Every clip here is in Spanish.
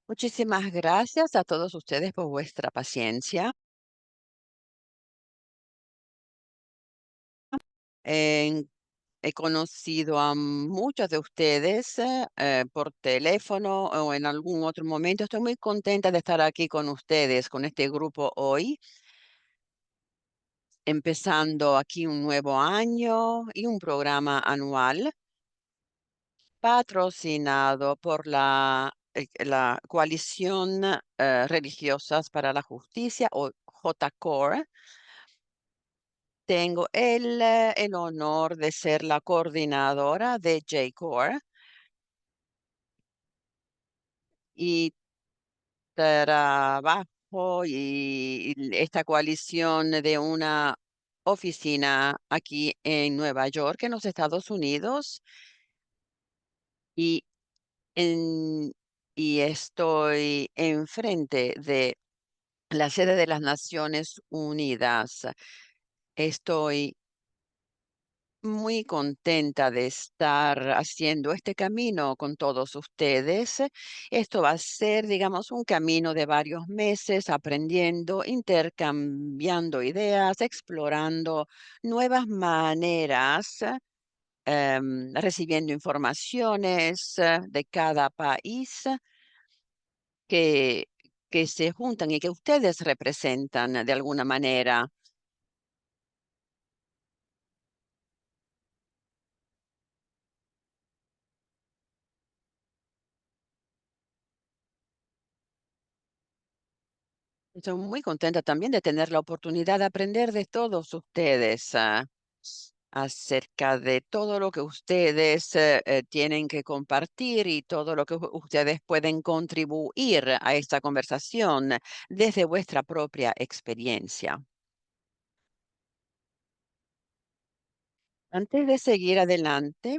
Muchísimas gracias a todos ustedes por vuestra paciencia. En- He conocido a muchos de ustedes por teléfono o en algún otro momento. Estoy muy contenta de estar aquí con ustedes, con este grupo hoy, empezando aquí un nuevo año y un programa anual patrocinado por la Coalición Religiosas para la Justicia o JCOR. Tengo el honor de ser la coordinadora de J-Core y trabajo y esta coalición de una oficina aquí en Nueva York, en los Estados Unidos, y, en, y estoy enfrente de la sede de las Naciones Unidas. Estoy muy contenta de estar haciendo este camino con todos ustedes. Esto va a ser, digamos, un camino de varios meses, aprendiendo, intercambiando ideas, explorando nuevas maneras, recibiendo informaciones de cada país que, que se juntan y que ustedes representan de alguna manera. Estoy muy contenta también de tener la oportunidad de aprender de todos ustedes acerca de todo lo que ustedes tienen que compartir y todo lo que ustedes pueden contribuir a esta conversación desde vuestra propia experiencia. Antes de seguir adelante,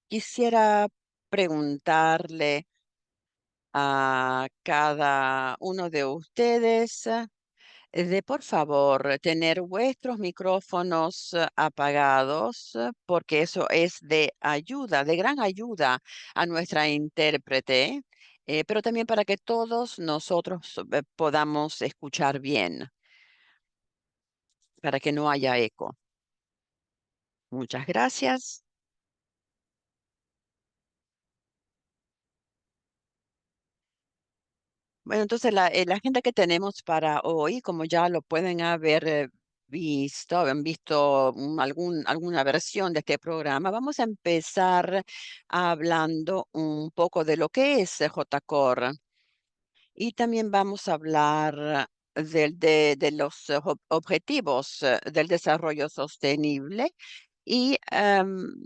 quisiera preguntarle a cada uno de ustedes de por favor tener vuestros micrófonos apagados, porque eso es de ayuda, de gran ayuda a nuestra intérprete, pero también para que todos nosotros podamos escuchar bien, para que no haya eco. Muchas gracias. Bueno, entonces la agenda que tenemos para hoy, como ya lo pueden haber visto, han visto alguna versión de este programa, vamos a empezar hablando un poco de lo que es JCOR y también vamos a hablar de los objetivos del desarrollo sostenible y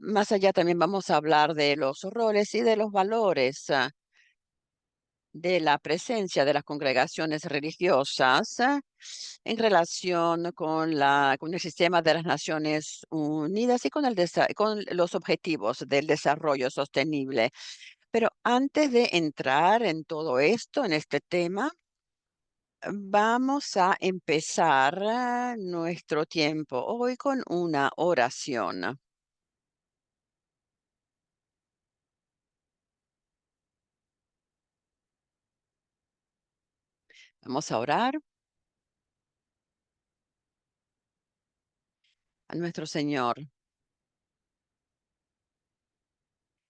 más allá también vamos a hablar de los roles y de los valores de la presencia de las congregaciones religiosas en relación con el sistema de las Naciones Unidas y con los objetivos del desarrollo sostenible. Pero antes de entrar en todo esto, en este tema, vamos a empezar nuestro tiempo hoy con una oración. Vamos a orar a nuestro Señor.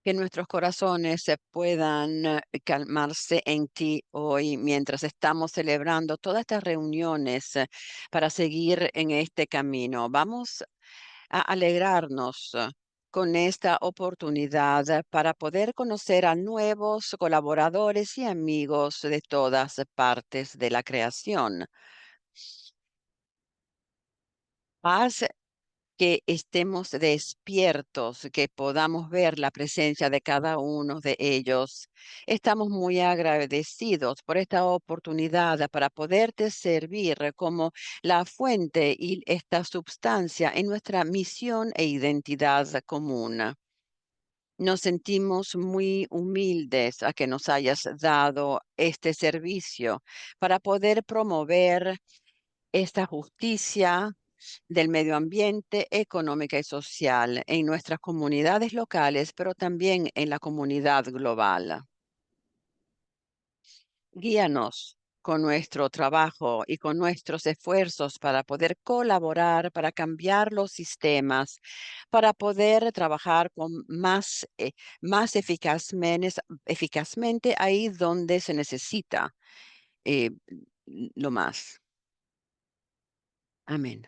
Que nuestros corazones se puedan calmarse en ti hoy mientras estamos celebrando todas estas reuniones para seguir en este camino. Vamos a alegrarnos con esta oportunidad para poder conocer a nuevos colaboradores y amigos de todas partes de la creación. Haz que estemos despiertos, que podamos ver la presencia de cada uno de ellos. Estamos muy agradecidos por esta oportunidad para poderte servir como la fuente y esta substancia en nuestra misión e identidad común. Nos sentimos muy humildes a que nos hayas dado este servicio para poder promover esta justicia del medio ambiente, económica y social en nuestras comunidades locales, pero también en la comunidad global. Guíanos con nuestro trabajo y con nuestros esfuerzos para poder colaborar, para cambiar los sistemas, para poder trabajar con más eficazmente ahí donde se necesita eh, lo más. Amén.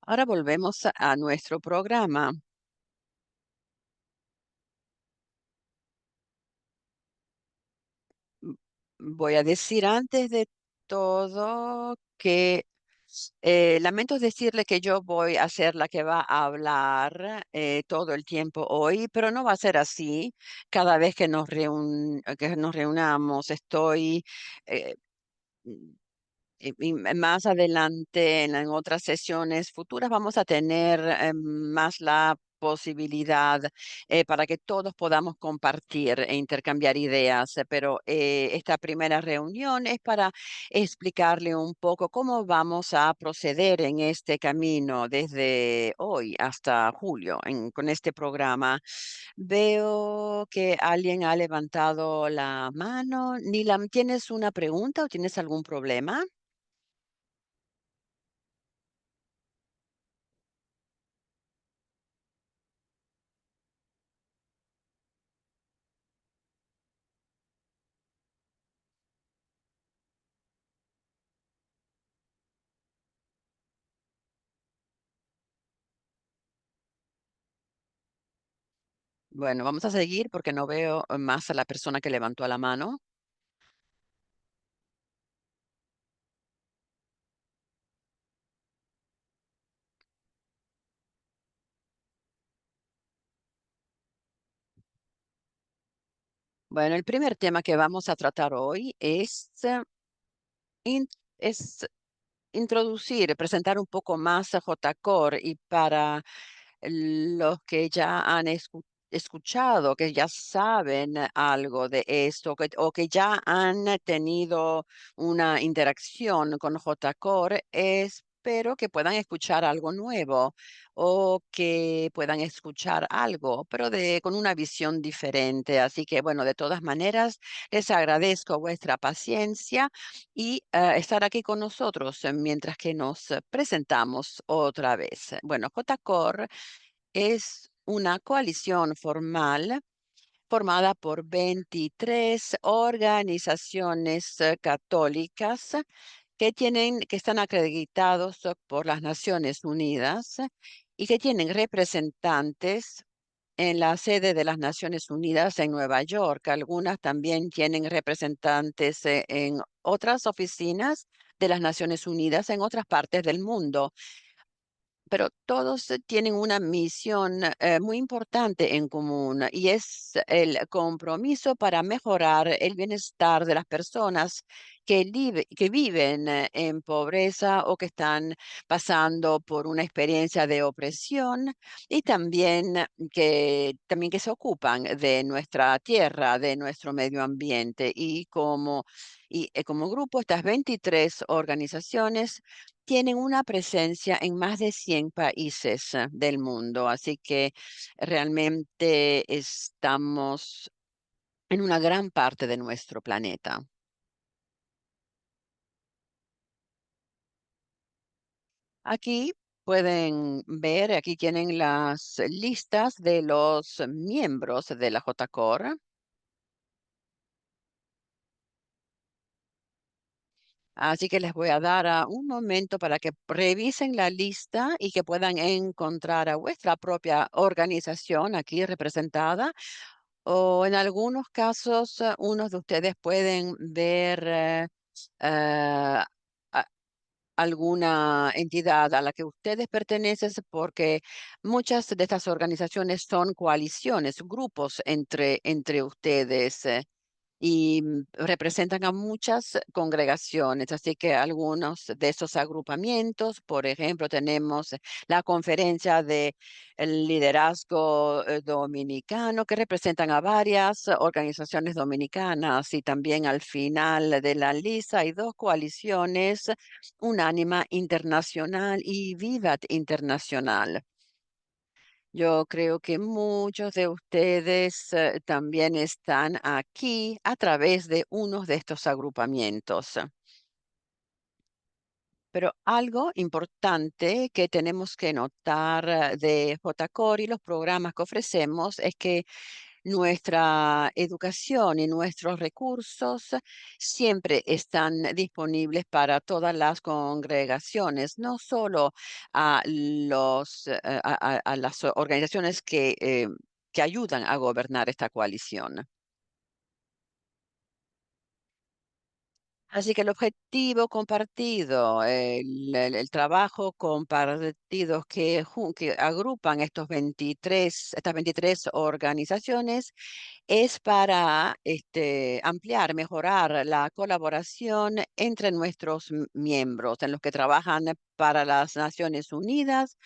Ahora volvemos a nuestro programa. M- Voy a decir antes de todo que lamento decirle que yo voy a ser la que va a hablar todo el tiempo hoy, pero no va a ser así. Cada vez que nos reunamos, estoy eh, y más adelante, en otras sesiones futuras, vamos a tener más la posibilidad para que todos podamos compartir e intercambiar ideas, pero esta primera reunión es para explicarle un poco cómo vamos a proceder en este camino desde hoy hasta julio con este programa. Veo que alguien ha levantado la mano. Nilam, ¿tienes una pregunta o tienes algún problema? Bueno, vamos a seguir porque no veo más a la persona que levantó la mano. Bueno, el primer tema que vamos a tratar hoy in- es introducir, presentar un poco más a JCore y para los que ya han escuchado, que ya saben algo de esto, o que ya han tenido una interacción con JCore, espero que puedan escuchar algo nuevo o que puedan escuchar algo, pero con una visión diferente. Así que, bueno, de todas maneras, les agradezco vuestra paciencia y estar aquí con nosotros mientras que nos presentamos otra vez. Bueno, JCOR es una coalición formal formada por 23 organizaciones católicas que están acreditados por las Naciones Unidas y que tienen representantes en la sede de las Naciones Unidas en Nueva York. Algunas también tienen representantes en otras oficinas de las Naciones Unidas en otras partes del mundo, pero todos tienen una misión muy importante en común y es el compromiso para mejorar el bienestar de las personas que viven en pobreza o que están pasando por una experiencia de opresión y también que se ocupan de nuestra tierra, de nuestro medio ambiente como grupo, estas 23 organizaciones tienen una presencia en más de 100 países del mundo, así que realmente estamos en una gran parte de nuestro planeta. Aquí pueden ver, aquí tienen las listas de los miembros de la JCOR. Así que les voy a dar un momento para que revisen la lista y que puedan encontrar a vuestra propia organización aquí representada. O en algunos casos, unos de ustedes pueden ver eh, a- alguna entidad a la que ustedes pertenecen, porque muchas de estas organizaciones son coaliciones, grupos entre ustedes. y representan a muchas congregaciones. Así que algunos de esos agrupamientos, por ejemplo, tenemos la conferencia de el liderazgo dominicano, que representan a varias organizaciones dominicanas, y también al final de la lista hay dos coaliciones, Unánima Internacional y Vivat Internacional. Yo creo que muchos de ustedes también están aquí a través de unos de estos agrupamientos. Pero algo importante que tenemos que notar de JCOR y los programas que ofrecemos es que nuestra educación y nuestros recursos siempre están disponibles para todas las congregaciones, no solo a las organizaciones que ayudan a gobernar esta coalición. Así que el objetivo compartido, el trabajo compartido que agrupan estas 23 organizaciones es para ampliar, mejorar la colaboración entre nuestros miembros, en los que trabajan para las Naciones Unidas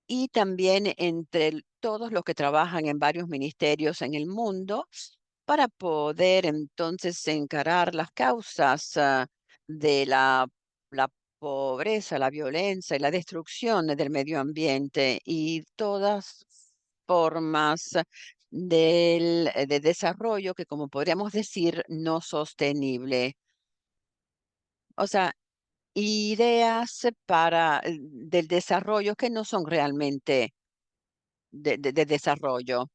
y también entre todos los que trabajan en varios ministerios en el mundo para poder entonces encarar las causas de la pobreza, la violencia y la destrucción del medio ambiente y todas formas de desarrollo que, como podríamos decir, no sostenible. O sea, ideas del desarrollo que no son realmente de desarrollo.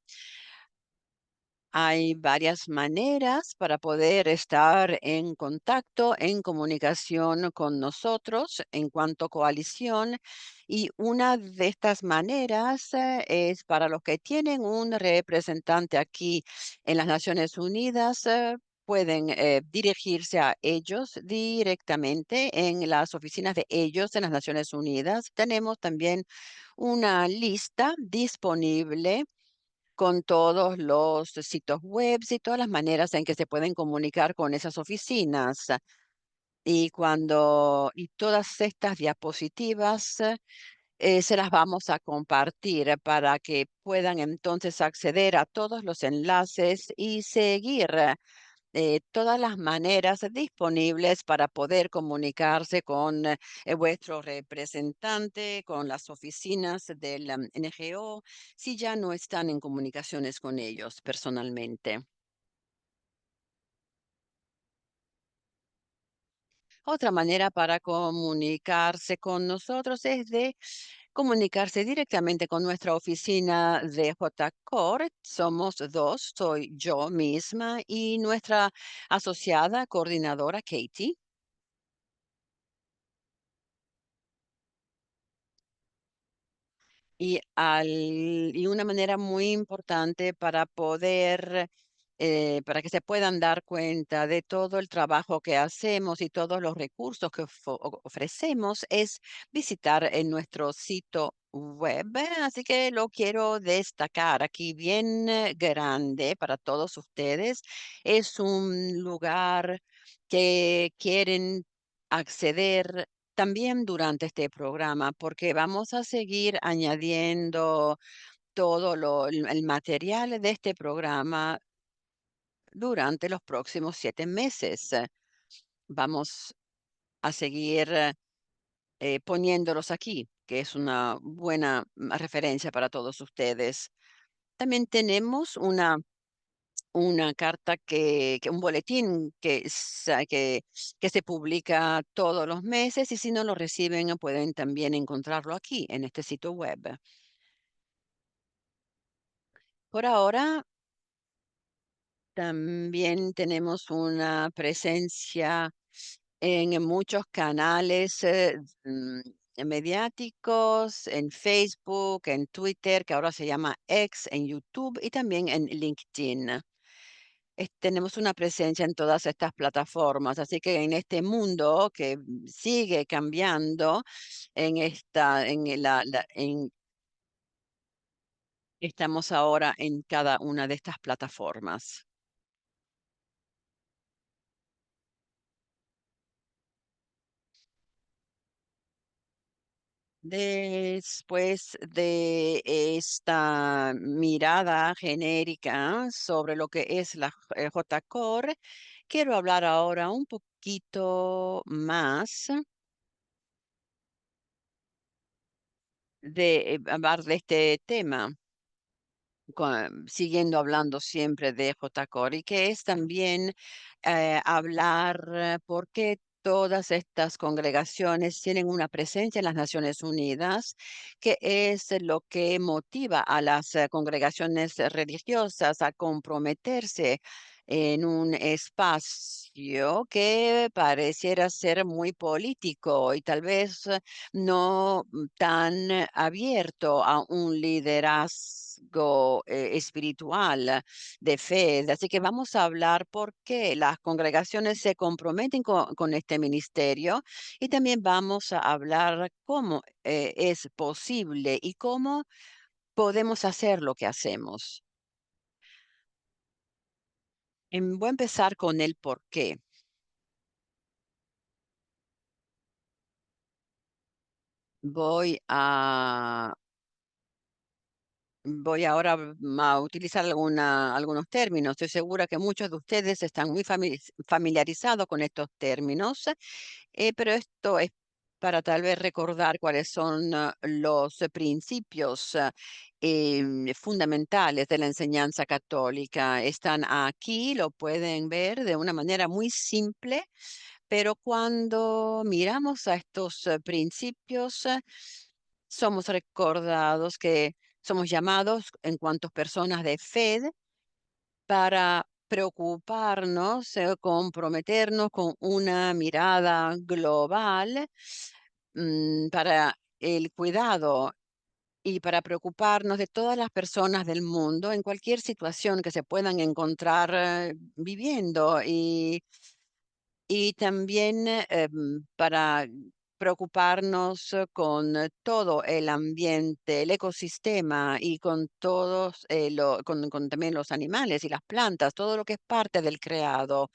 Hay varias maneras para poder estar en contacto, en comunicación con nosotros en cuanto a coalición. Y una de estas maneras es para los que tienen un representante aquí en las Naciones Unidas. Pueden dirigirse a ellos directamente en las oficinas de ellos en las Naciones Unidas. Tenemos también una lista disponible con todos los sitios web y todas las maneras en que se pueden comunicar con esas oficinas. Y todas estas diapositivas se las vamos a compartir para que puedan entonces acceder a todos los enlaces y seguir todas las maneras disponibles para poder comunicarse con vuestro representante, con las oficinas del NGO, si ya no están en comunicaciones con ellos personalmente. Otra manera para comunicarse con nosotros es de comunicarse directamente con nuestra oficina de JCOR. Somos dos, soy yo misma y nuestra asociada coordinadora Katie. Y una manera muy importante para para que se puedan dar cuenta de todo el trabajo que hacemos y todos los recursos que ofrecemos es visitar en nuestro sitio web. Así que lo quiero destacar aquí bien grande para todos ustedes. Es un lugar que quieren acceder también durante este programa, porque vamos a seguir añadiendo el material de este programa durante los próximos 7 meses. Vamos a seguir poniéndolos aquí, que es una buena referencia para todos ustedes. También tenemos una carta un boletín que se publica todos los meses, y si no lo reciben pueden también encontrarlo aquí en este sitio web. Por ahora también tenemos una presencia en muchos canales mediáticos, en Facebook, en Twitter, que ahora se llama X, en YouTube y también en LinkedIn. Tenemos una presencia en todas estas plataformas, así que en este mundo que sigue cambiando, estamos ahora en cada una de estas plataformas. Después de esta mirada genérica sobre lo que es la J-Core, quiero hablar ahora un poquito más de hablar de este tema, siguiendo hablando siempre de J-Core, y que es también hablar por qué todas estas congregaciones tienen una presencia en las Naciones Unidas, que es lo que motiva a las congregaciones religiosas a comprometerse en un espacio que pareciera ser muy político y tal vez no tan abierto a un liderazgo espiritual de fe. Así que vamos a hablar por qué las congregaciones se comprometen con este ministerio, y también vamos a hablar cómo es posible y cómo podemos hacer lo que hacemos. Voy a empezar con el por qué. Voy a Voy ahora a utilizar algunos términos. Estoy segura que muchos de ustedes están muy familiarizados con estos términos, pero esto es para tal vez recordar cuáles son los principios fundamentales de la enseñanza católica. Están aquí, lo pueden ver de una manera muy simple, pero cuando miramos a estos principios, somos recordados que somos llamados en cuanto personas de fe para preocuparnos, comprometernos con una mirada global, para el cuidado y para preocuparnos de todas las personas del mundo en cualquier situación que se puedan encontrar viviendo, y también para preocuparnos con todo el ambiente, el ecosistema, y con todos, con también los animales y las plantas, todo lo que es parte del creado.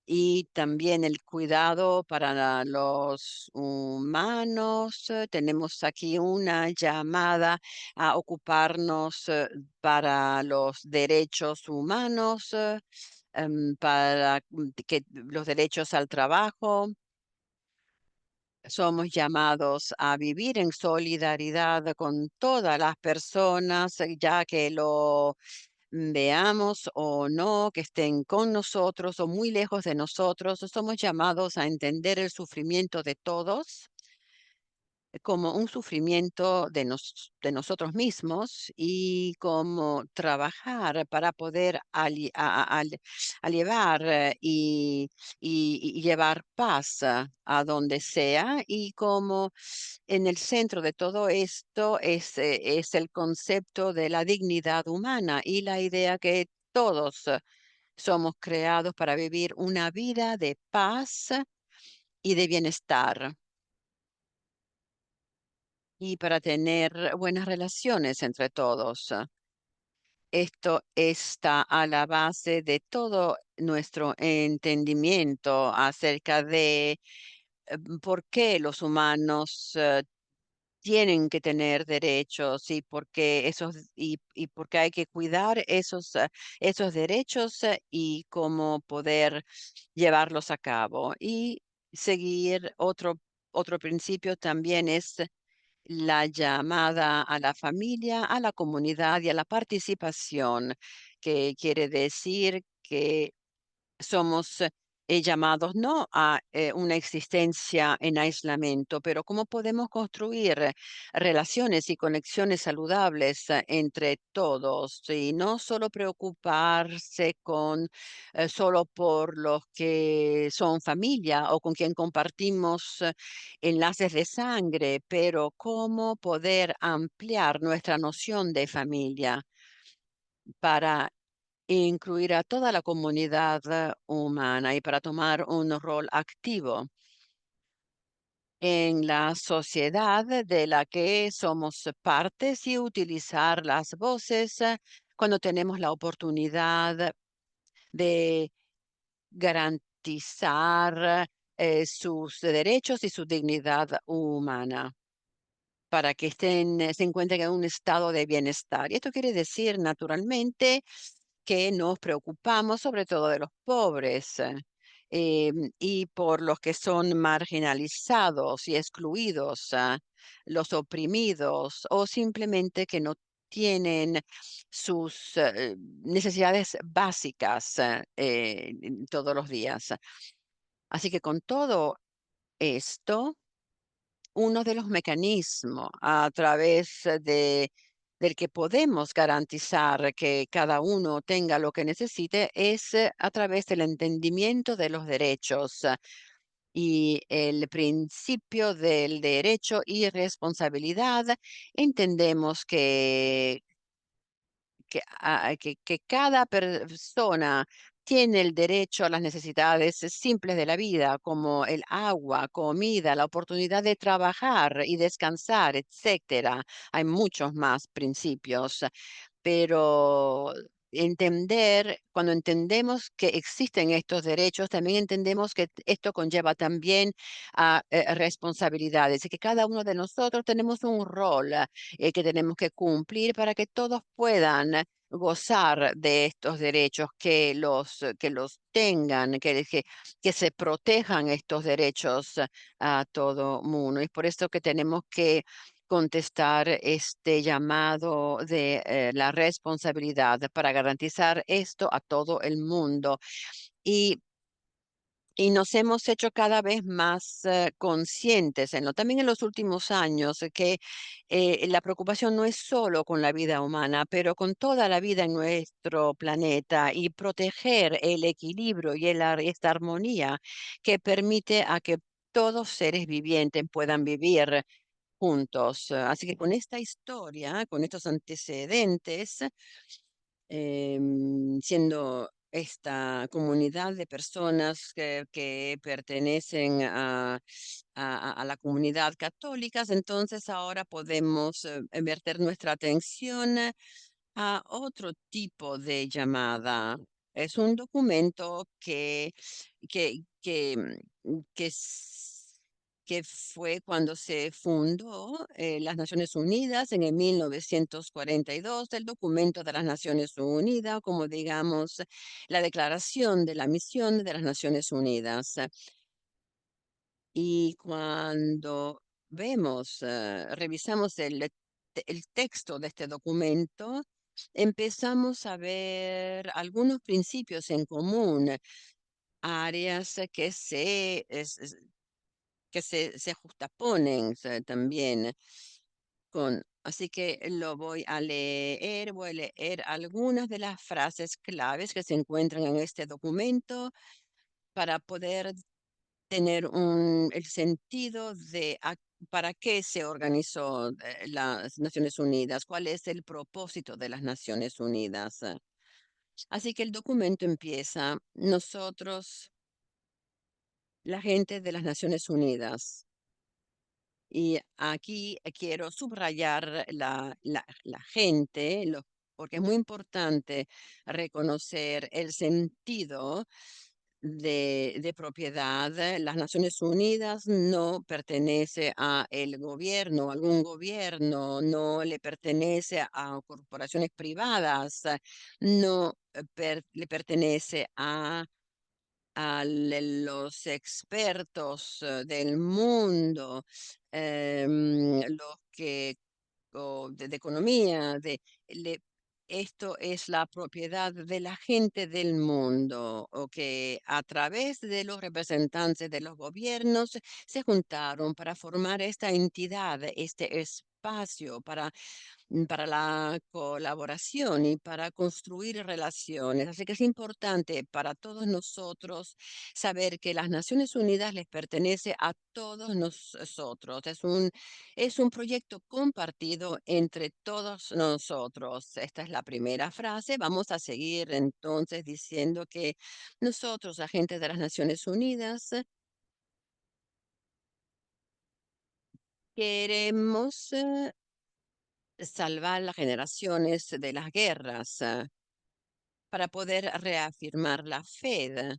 Y también el cuidado para los humanos. Tenemos aquí una llamada a ocuparnos para los derechos humanos, para que los derechos al trabajo. Somos llamados a vivir en solidaridad con todas las personas, ya que lo veamos o no, que estén con nosotros o muy lejos de nosotros. Somos llamados a entender el sufrimiento de todos como un sufrimiento de nosotros mismos, y como trabajar para poder llevar y llevar paz a donde sea, y como en el centro de todo esto es el concepto de la dignidad humana y la idea que todos somos creados para vivir una vida de paz y de bienestar, y para tener buenas relaciones entre todos. Esto está a la base de todo nuestro entendimiento acerca de por qué los humanos tienen que tener derechos, y por qué y por qué hay que cuidar esos derechos, y cómo poder llevarlos a cabo. Y seguir otro principio también es la llamada a la familia, a la comunidad y a la participación, que quiere decir que somos llamados no a una existencia en aislamiento, pero cómo podemos construir relaciones y conexiones saludables entre todos, y no solo preocuparse solo por los que son familia o con quien compartimos enlaces de sangre, pero cómo poder ampliar nuestra noción de familia para incluir a toda la comunidad humana, y para tomar un rol activo en la sociedad de la que somos partes, y utilizar las voces cuando tenemos la oportunidad de garantizar sus derechos y su dignidad humana. para que se encuentren en un estado de bienestar. Y esto quiere decir, naturalmente, que nos preocupamos sobre todo de los pobres y por los que son marginalizados y excluidos, los oprimidos o simplemente que no tienen sus necesidades básicas todos los días. Así que con todo esto, uno de los mecanismos a través del que podemos garantizar que cada uno tenga lo que necesite es a través del entendimiento de los derechos y el principio del derecho y responsabilidad. Entendemos que cada persona tiene el derecho a las necesidades simples de la vida, como el agua, comida, la oportunidad de trabajar y descansar, etcétera. Hay muchos más principios, pero cuando entendemos que existen estos derechos, también entendemos que esto conlleva también a responsabilidades y que cada uno de nosotros tenemos un rol que tenemos que cumplir para que todos puedan gozar de estos derechos, que los tengan, que se protejan estos derechos a todo mundo. Y por eso que tenemos que contestar este llamado de la responsabilidad para garantizar esto a todo el mundo. Y y nos hemos hecho cada vez más conscientes, también en los últimos años, que la preocupación no es solo con la vida humana, pero con toda la vida en nuestro planeta y proteger el equilibrio y esta armonía que permite a que todos seres vivientes puedan vivir juntos. Así que con esta historia, con estos antecedentes, siendo esta comunidad de personas que pertenecen a la comunidad católica, entonces ahora podemos verter nuestra atención a otro tipo de llamada. Es un documento que, que, s- que fue cuando se fundó las Naciones Unidas en el 1942, el documento de las Naciones Unidas, como digamos, la declaración de la misión de las Naciones Unidas. Y cuando revisamos el texto de este documento, empezamos a ver algunos principios en común, áreas que se justaponen también Así que voy a leer algunas de las frases claves que se encuentran en este documento para poder tener el sentido de para qué se organizó las Naciones Unidas, cuál es el propósito de las Naciones Unidas. Así que el documento empieza, nosotros, la gente de las Naciones Unidas. Y aquí quiero subrayar la gente, porque es muy importante reconocer el sentido de propiedad. Las Naciones Unidas no pertenece a el gobierno, algún gobierno, no le pertenece a corporaciones privadas, no le pertenece los expertos del mundo, los que de economía, esto es la propiedad de la gente del mundo, o que a través de los representantes de los gobiernos se juntaron para formar esta entidad, este espacio para la colaboración y para construir relaciones. Así que es importante para todos nosotros saber que las Naciones Unidas les pertenece a todos nosotros. Es un proyecto compartido entre todos nosotros. Esta es la primera frase. Vamos a seguir entonces diciendo que nosotros, agentes de las Naciones Unidas, queremos salvar las generaciones de las guerras para poder reafirmar la fe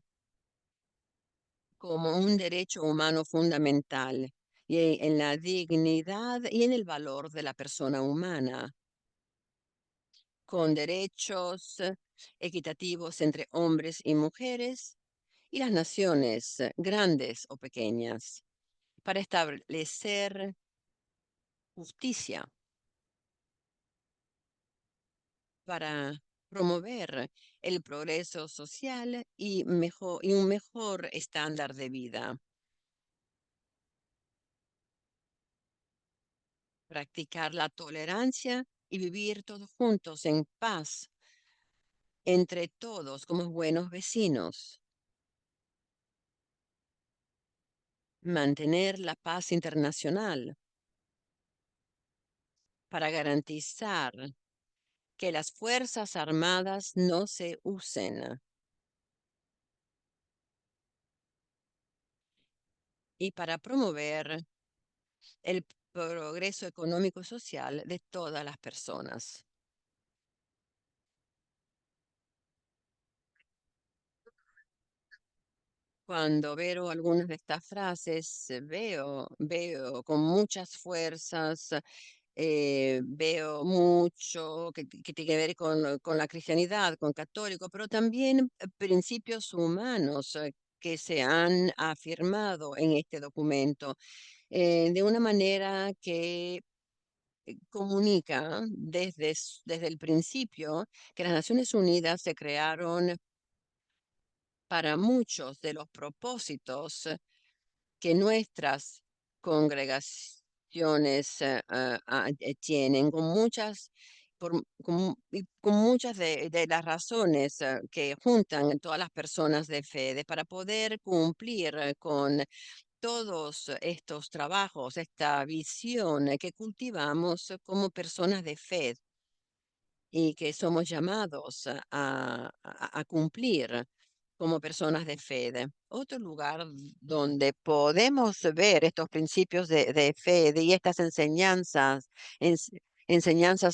como un derecho humano fundamental y en la dignidad y en el valor de la persona humana, con derechos equitativos entre hombres y mujeres y las naciones, grandes o pequeñas, para establecer justicia, para promover el progreso social y un mejor estándar de vida. Practicar la tolerancia y vivir todos juntos en paz entre todos como buenos vecinos. Mantener la paz internacional para garantizar que las Fuerzas Armadas no se usen y para promover el progreso económico y social de todas las personas. Cuando veo algunas de estas frases, veo con muchas fuerzas, veo mucho que tiene que ver con la cristianidad, con católico, pero también principios humanos que se han afirmado en este documento de una manera que comunica desde el principio que las Naciones Unidas se crearon para muchos de los propósitos que nuestras congregaciones tienen, con muchas de las razones que juntan todas las personas de fe, para poder cumplir con todos estos trabajos, esta visión que cultivamos como personas de fe y que somos llamados a cumplir como personas de fe. Otro lugar donde podemos ver estos principios de fe y estas enseñanzas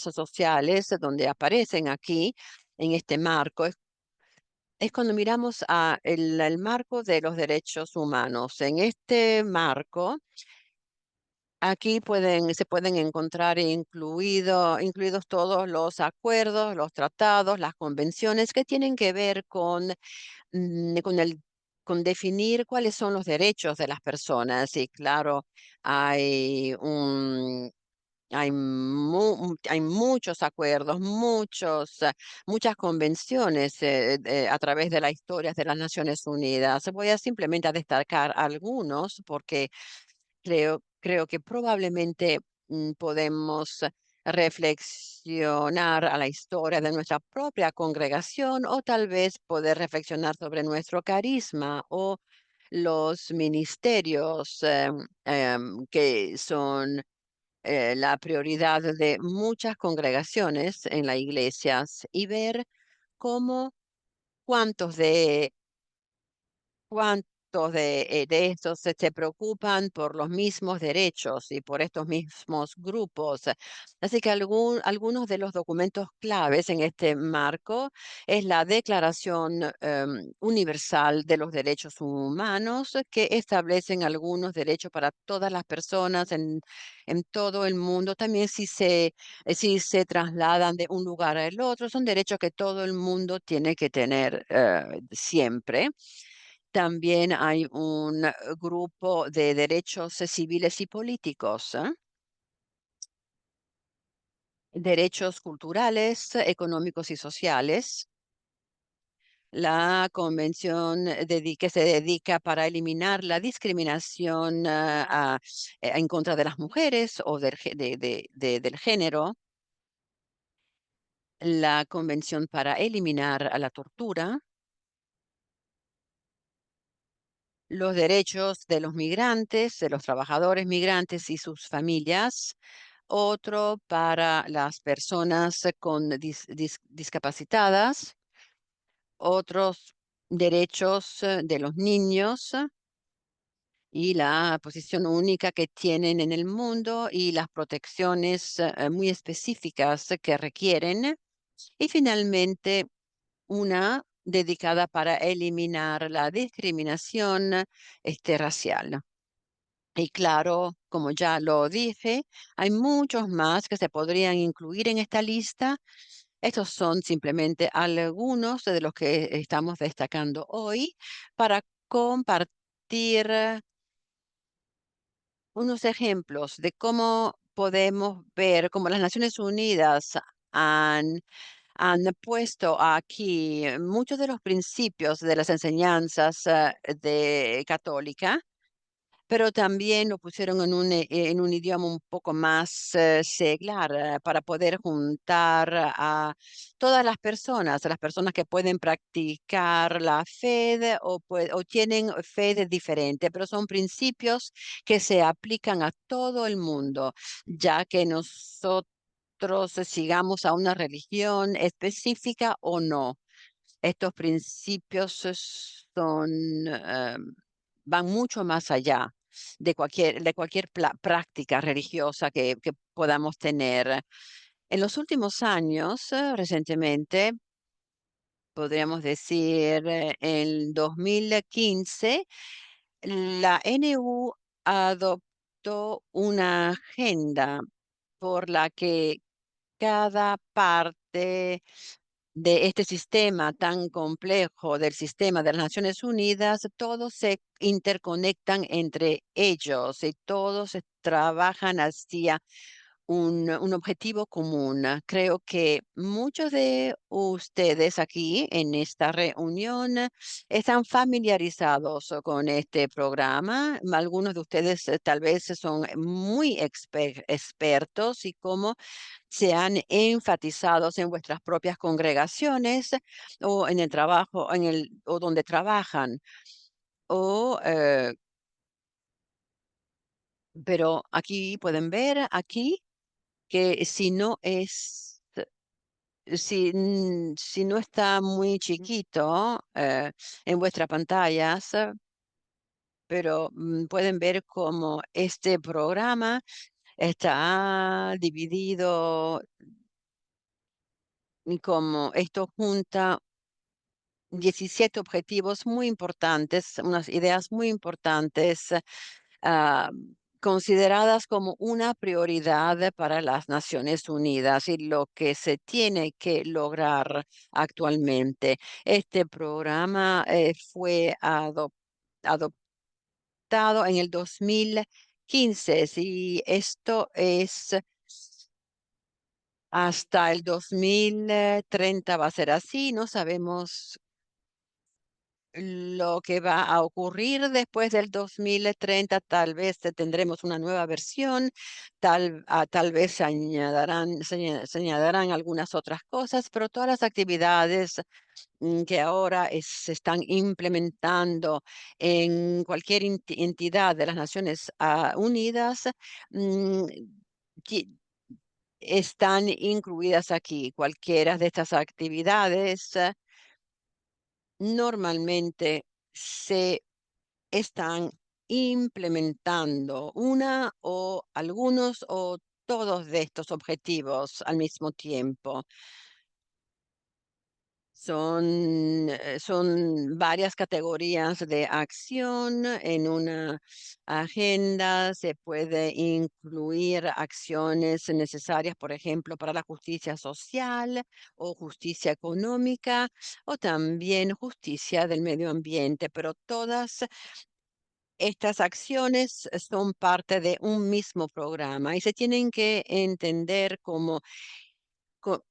sociales, donde aparecen aquí en este marco, es cuando miramos el marco de los derechos humanos. En este marco, aquí se pueden encontrar incluidos todos los acuerdos, los tratados, las convenciones que tienen que ver mm, con el, con definir cuáles son los derechos de las personas. Y claro, hay hay muchos acuerdos, muchas convenciones a través de la historia de las Naciones Unidas. Voy a simplemente a destacar algunos porque creo que probablemente podemos reflexionar a la historia de nuestra propia congregación o tal vez poder reflexionar sobre nuestro carisma o los ministerios que son la prioridad de muchas congregaciones en las iglesias y ver cómo cuántos de estos se preocupan por los mismos derechos y por estos mismos grupos. Así que algunos de los documentos claves en este marco es la Declaración Universal de los Derechos Humanos, que establecen algunos derechos para todas las personas en todo el mundo. También si se trasladan de un lugar al otro, son derechos que todo el mundo tiene que tener siempre. También hay un grupo de derechos civiles y políticos, derechos culturales, económicos y sociales. La convención que se dedica para eliminar la discriminación en contra de las mujeres o del género. La convención para eliminar a la tortura. Los derechos de los migrantes, de los trabajadores migrantes y sus familias. Otro para las personas con discapacitadas. Otros derechos de los niños y la posición única que tienen en el mundo y las protecciones muy específicas que requieren. Y finalmente, una dedicada para eliminar la discriminación racial. Y claro, Como ya lo dije, hay muchos más que se podrían incluir en esta lista. Estos son simplemente algunos de los que estamos destacando hoy para compartir unos ejemplos de cómo podemos ver cómo las Naciones Unidas han, han puesto aquí muchos de los principios de las enseñanzas de católica, pero también lo pusieron en un idioma un poco más seglar, para poder juntar a todas las personas que pueden practicar la fe o tienen fe diferente, pero son principios que se aplican a todo el mundo, ya que nosotros sigamos a una religión específica o no. Estos principios van mucho más allá de cualquier práctica religiosa que podamos tener. En los últimos años, recientemente, podríamos decir, en 2015, la NU adoptó una agenda por la que cada parte de este sistema tan complejo del sistema de las Naciones Unidas, todos se interconectan entre ellos y todos trabajan hacia un objetivo común. Creo que muchos de ustedes aquí en esta reunión están familiarizados con este programa. Algunos de ustedes tal vez son muy expertos y cómo se han enfatizado en vuestras propias congregaciones o en el trabajo, o donde trabajan. O, pero aquí pueden ver aquí que si no está muy chiquito en vuestras pantallas, pero pueden ver cómo este programa está dividido y cómo esto junta 17 objetivos muy importantes, unas ideas muy importantes, ah, consideradas como una prioridad para las Naciones Unidas y lo que se tiene que lograr actualmente. Este programa fue adoptado en el 2015 y esto es hasta el 2030 va a ser así. No sabemos lo que va a ocurrir después del 2030. Tal vez tendremos una nueva versión, tal vez se añadirán algunas otras cosas, pero todas las actividades que ahora se están implementando en cualquier entidad de las Naciones Unidas, mm, qui- están incluidas aquí. Cualquiera de estas actividades normalmente se están implementando una o algunos o todos de estos objetivos al mismo tiempo. Son varias categorías de acción en una agenda. Se puede incluir acciones necesarias, por ejemplo, para la justicia social o justicia económica o también justicia del medio ambiente, pero todas estas acciones son parte de un mismo programa y se tienen que entender como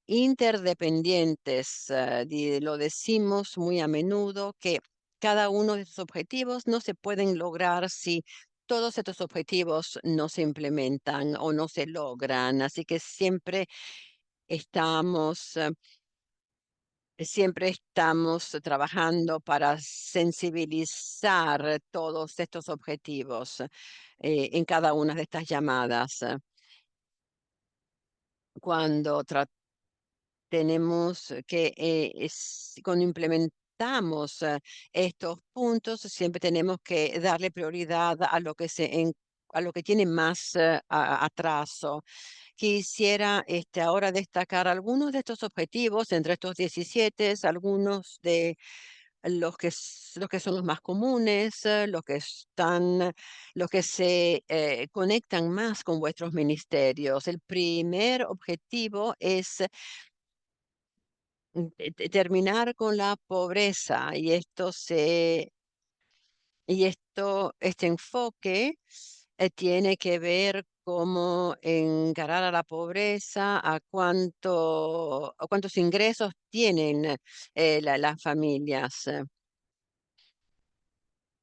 interdependientes. Lo decimos muy a menudo que cada uno de estos objetivos no se pueden lograr si todos estos objetivos no se implementan o no se logran. Así que estamos, eh, siempre estamos trabajando para sensibilizar todos estos objetivos en cada una de estas llamadas. Cuando tenemos que, cuando implementamos estos puntos, siempre tenemos que darle prioridad a lo que a lo que tiene más atraso. Quisiera ahora destacar algunos de estos objetivos, entre estos 17, algunos los que son los más comunes, los que se conectan más con vuestros ministerios. El primer objetivo es terminar con la pobreza este enfoque tiene que ver cómo encarar a la pobreza, a cuántos ingresos tienen las familias.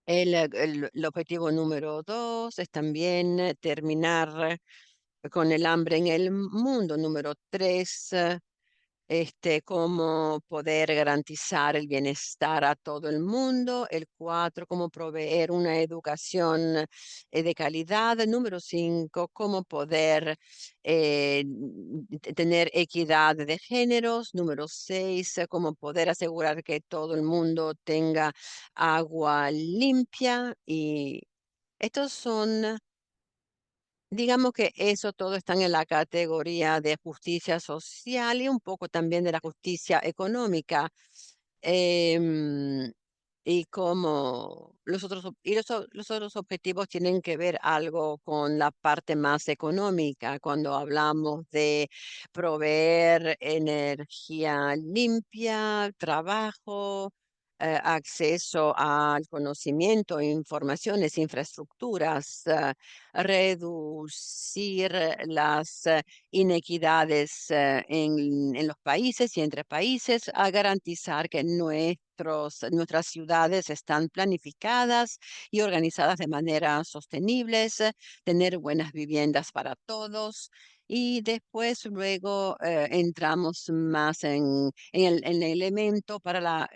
El objetivo número dos es también terminar con el hambre en el mundo. Número tres, cómo poder garantizar el bienestar a todo el mundo. El cuatro, cómo proveer una educación de calidad. Número cinco, cómo poder tener equidad de géneros. Número seis, cómo poder asegurar que todo el mundo tenga agua limpia. Y estos son, digamos que eso todo está en la categoría de justicia social y un poco también de la justicia económica. Em, y como los otros objetivos tienen que ver algo con la parte más económica, cuando hablamos de proveer energía limpia, trabajo, acceso al conocimiento, informaciones, infraestructuras, reducir las inequidades en los países y entre países, a garantizar que nuestras ciudades están planificadas y organizadas de manera sostenibles, tener buenas viviendas para todos. Y después, luego, entramos más en el elemento para la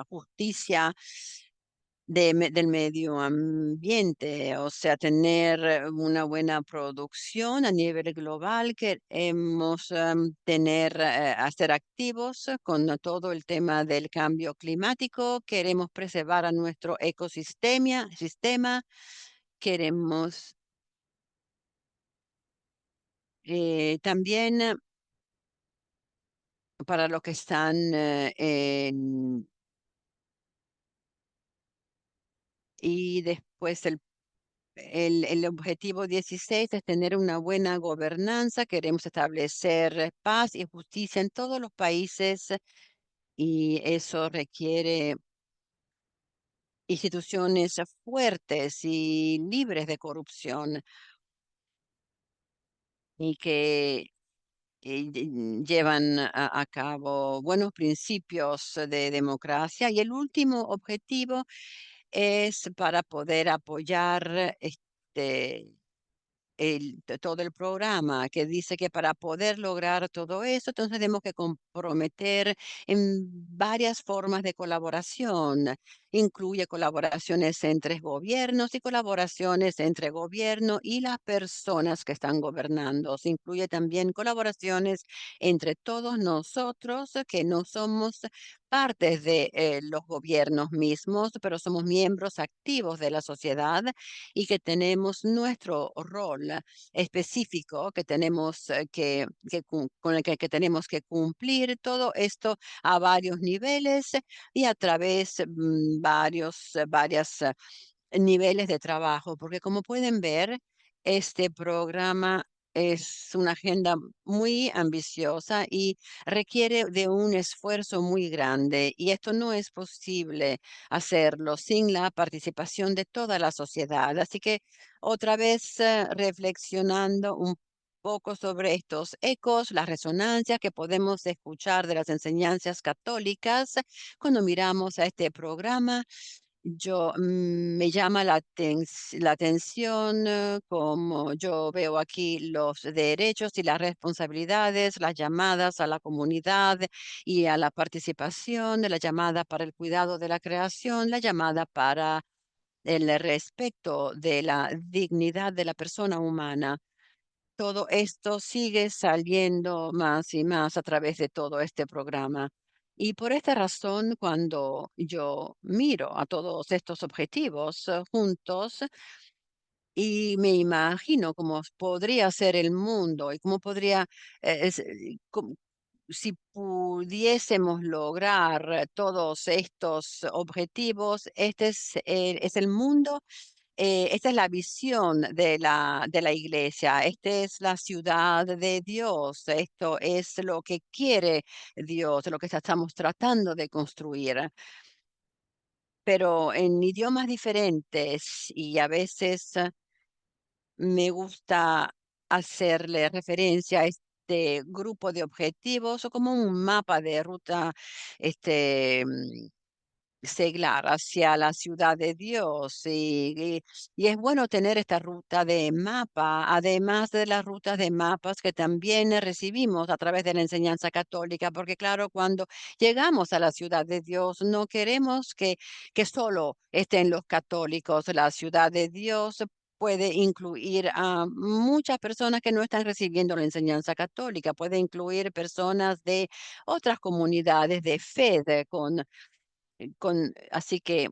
justicia del medio ambiente, o sea, tener una buena producción a nivel global. Queremos ser activos con todo el tema del cambio climático, queremos preservar a nuestro sistema, queremos también para los que están y después el objetivo 16 es tener una buena gobernanza. Queremos establecer paz y justicia en todos los países y eso requiere instituciones fuertes y libres de corrupción y que llevan a cabo buenos principios de democracia. Y el último objetivo es para poder apoyar todo el programa, que dice que para poder lograr todo eso, entonces tenemos que comprometer en varias formas de colaboración. Incluye colaboraciones entre gobiernos y colaboraciones entre gobierno y las personas que están gobernando. Se incluye también colaboraciones entre todos nosotros que no somos partes de los gobiernos mismos, pero somos miembros activos de la sociedad y que tenemos nuestro rol específico que tenemos con el que tenemos que cumplir todo esto a varios niveles y a través varias niveles de trabajo, porque como pueden ver, este programa es una agenda muy ambiciosa y requiere de un esfuerzo muy grande y esto no es posible hacerlo sin la participación de toda la sociedad. Así que otra vez reflexionando un poco sobre estos ecos, las resonancias que podemos escuchar de las enseñanzas católicas cuando miramos a este programa, me llama la atención como yo veo aquí los derechos y las responsabilidades, las llamadas a la comunidad y a la participación, la llamada para el cuidado de la creación, la llamada para el respeto de la dignidad de la persona humana. Todo esto sigue saliendo más y más a través de todo este programa. Y por esta razón, cuando yo miro a todos estos objetivos juntos y me imagino cómo podría ser el mundo y cómo podría, si pudiésemos lograr todos estos objetivos, es el mundo, esta es la visión de la iglesia, esta es la ciudad de Dios, esto es lo que quiere Dios, lo que estamos tratando de construir, pero en idiomas diferentes y a veces me gusta hacerle referencia a este grupo de objetivos o como un mapa de ruta, este, seglar hacia la ciudad de Dios. Y es bueno tener esta ruta de mapa, además de las rutas de mapas que también recibimos a través de la enseñanza católica, porque claro, cuando llegamos a la ciudad de Dios, no queremos que solo estén los católicos. La ciudad de Dios puede incluir a muchas personas que no están recibiendo la enseñanza católica, puede incluir personas de otras comunidades de fe, así que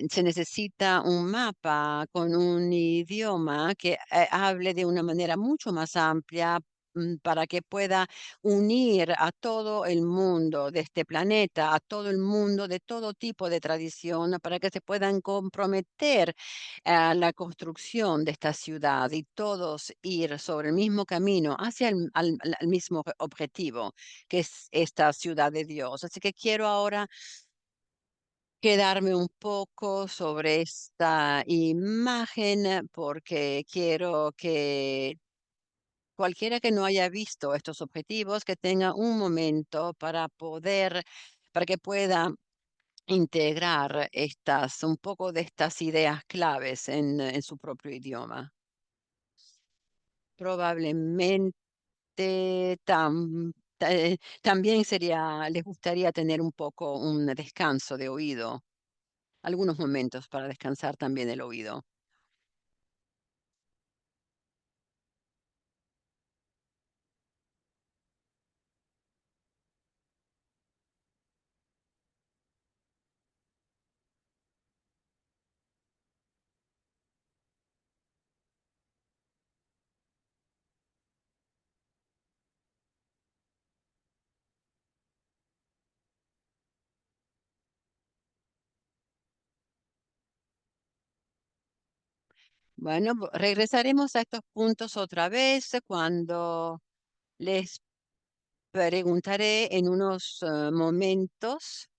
se necesita un mapa con un idioma que hable de una manera mucho más amplia, para que pueda unir a todo el mundo de este planeta, a todo el mundo de todo tipo de tradición, para que se puedan comprometer a la construcción de esta ciudad y todos ir sobre el mismo camino hacia al mismo objetivo, que es esta ciudad de Dios. Así que quiero ahora quedarme un poco sobre esta imagen, porque quiero que cualquiera que no haya visto estos objetivos, que tenga un momento para que pueda integrar un poco de estas ideas claves en su propio idioma. Probablemente también les gustaría tener un poco un descanso de oído, algunos momentos para descansar también el oído. Bueno, regresaremos a estos puntos otra vez cuando les preguntaré en unos momentos,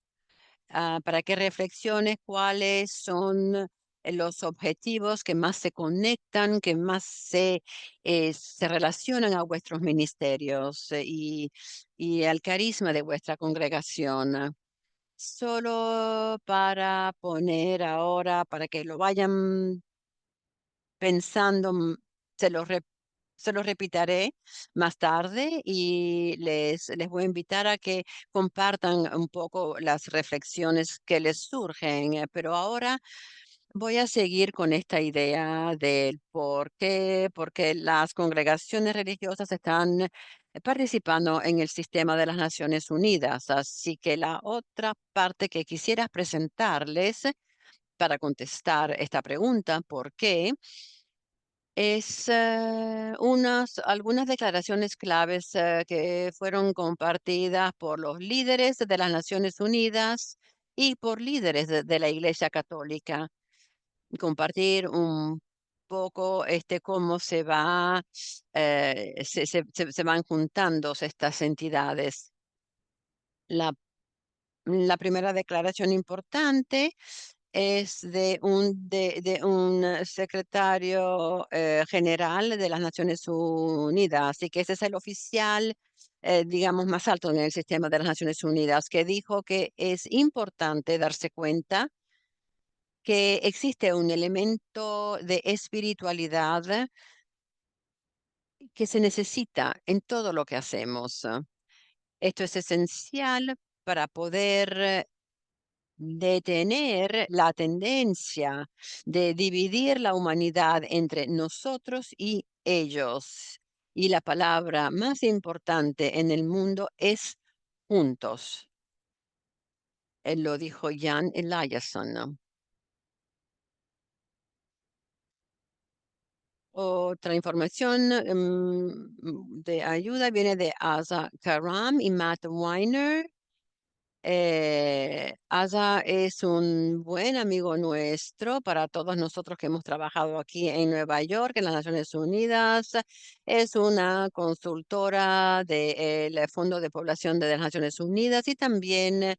para que reflexiones cuáles son los objetivos que más se conectan, que más se relacionan a vuestros ministerios, y al carisma de vuestra congregación. Solo para poner ahora, para que lo vayan pensando, se lo, re- se lo repitaré más tarde y les voy a invitar a que compartan un poco las reflexiones que les surgen, pero ahora voy a seguir con esta idea del por qué, porque las congregaciones religiosas están participando en el sistema de las Naciones Unidas. Así que la otra parte que quisiera presentarles para contestar esta pregunta, ¿por qué? Es algunas declaraciones claves que fueron compartidas por los líderes de las Naciones Unidas y por líderes de la Iglesia Católica. Compartir un poco cómo se van juntando estas entidades. La la primera declaración importante es de un secretario general de las Naciones Unidas, así que ese es el oficial, digamos, más alto en el sistema de las Naciones Unidas, que dijo que es importante darse cuenta que existe un elemento de espiritualidad que se necesita en todo lo que hacemos. Esto es esencial para poder detener la tendencia de dividir la humanidad entre nosotros y ellos. Y la palabra más importante en el mundo es juntos. Él lo dijo Jan Eliasson. Otra información de ayuda viene de Asa Karam y Matt Weiner. Asa es un buen amigo nuestro para todos nosotros que hemos trabajado aquí en Nueva York, en las Naciones Unidas. Es una consultora del Fondo de Población de las Naciones Unidas y también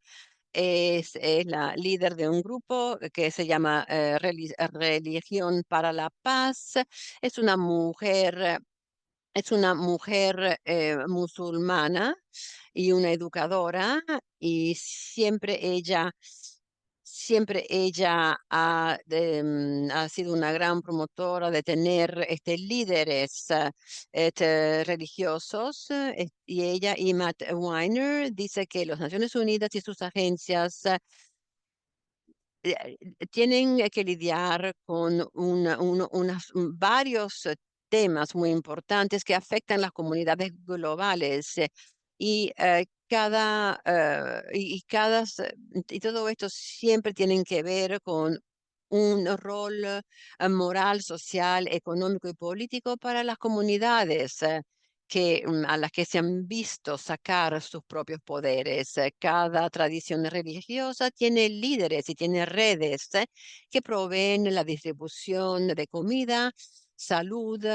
es la líder de un grupo que se llama Religión para la Paz. Es una mujer es una mujer musulmana y una educadora y siempre ella ha sido una gran promotora de tener líderes religiosos y ella y Matt Weiner dice que las Naciones Unidas y sus agencias tienen que lidiar con varios temas muy importantes que afectan las comunidades globales y todo esto siempre tienen que ver con un rol moral, social, económico y político para las comunidades. A las que se han visto sacar sus propios poderes. Cada tradición religiosa tiene líderes y tiene redes que proveen la distribución de comida, salud,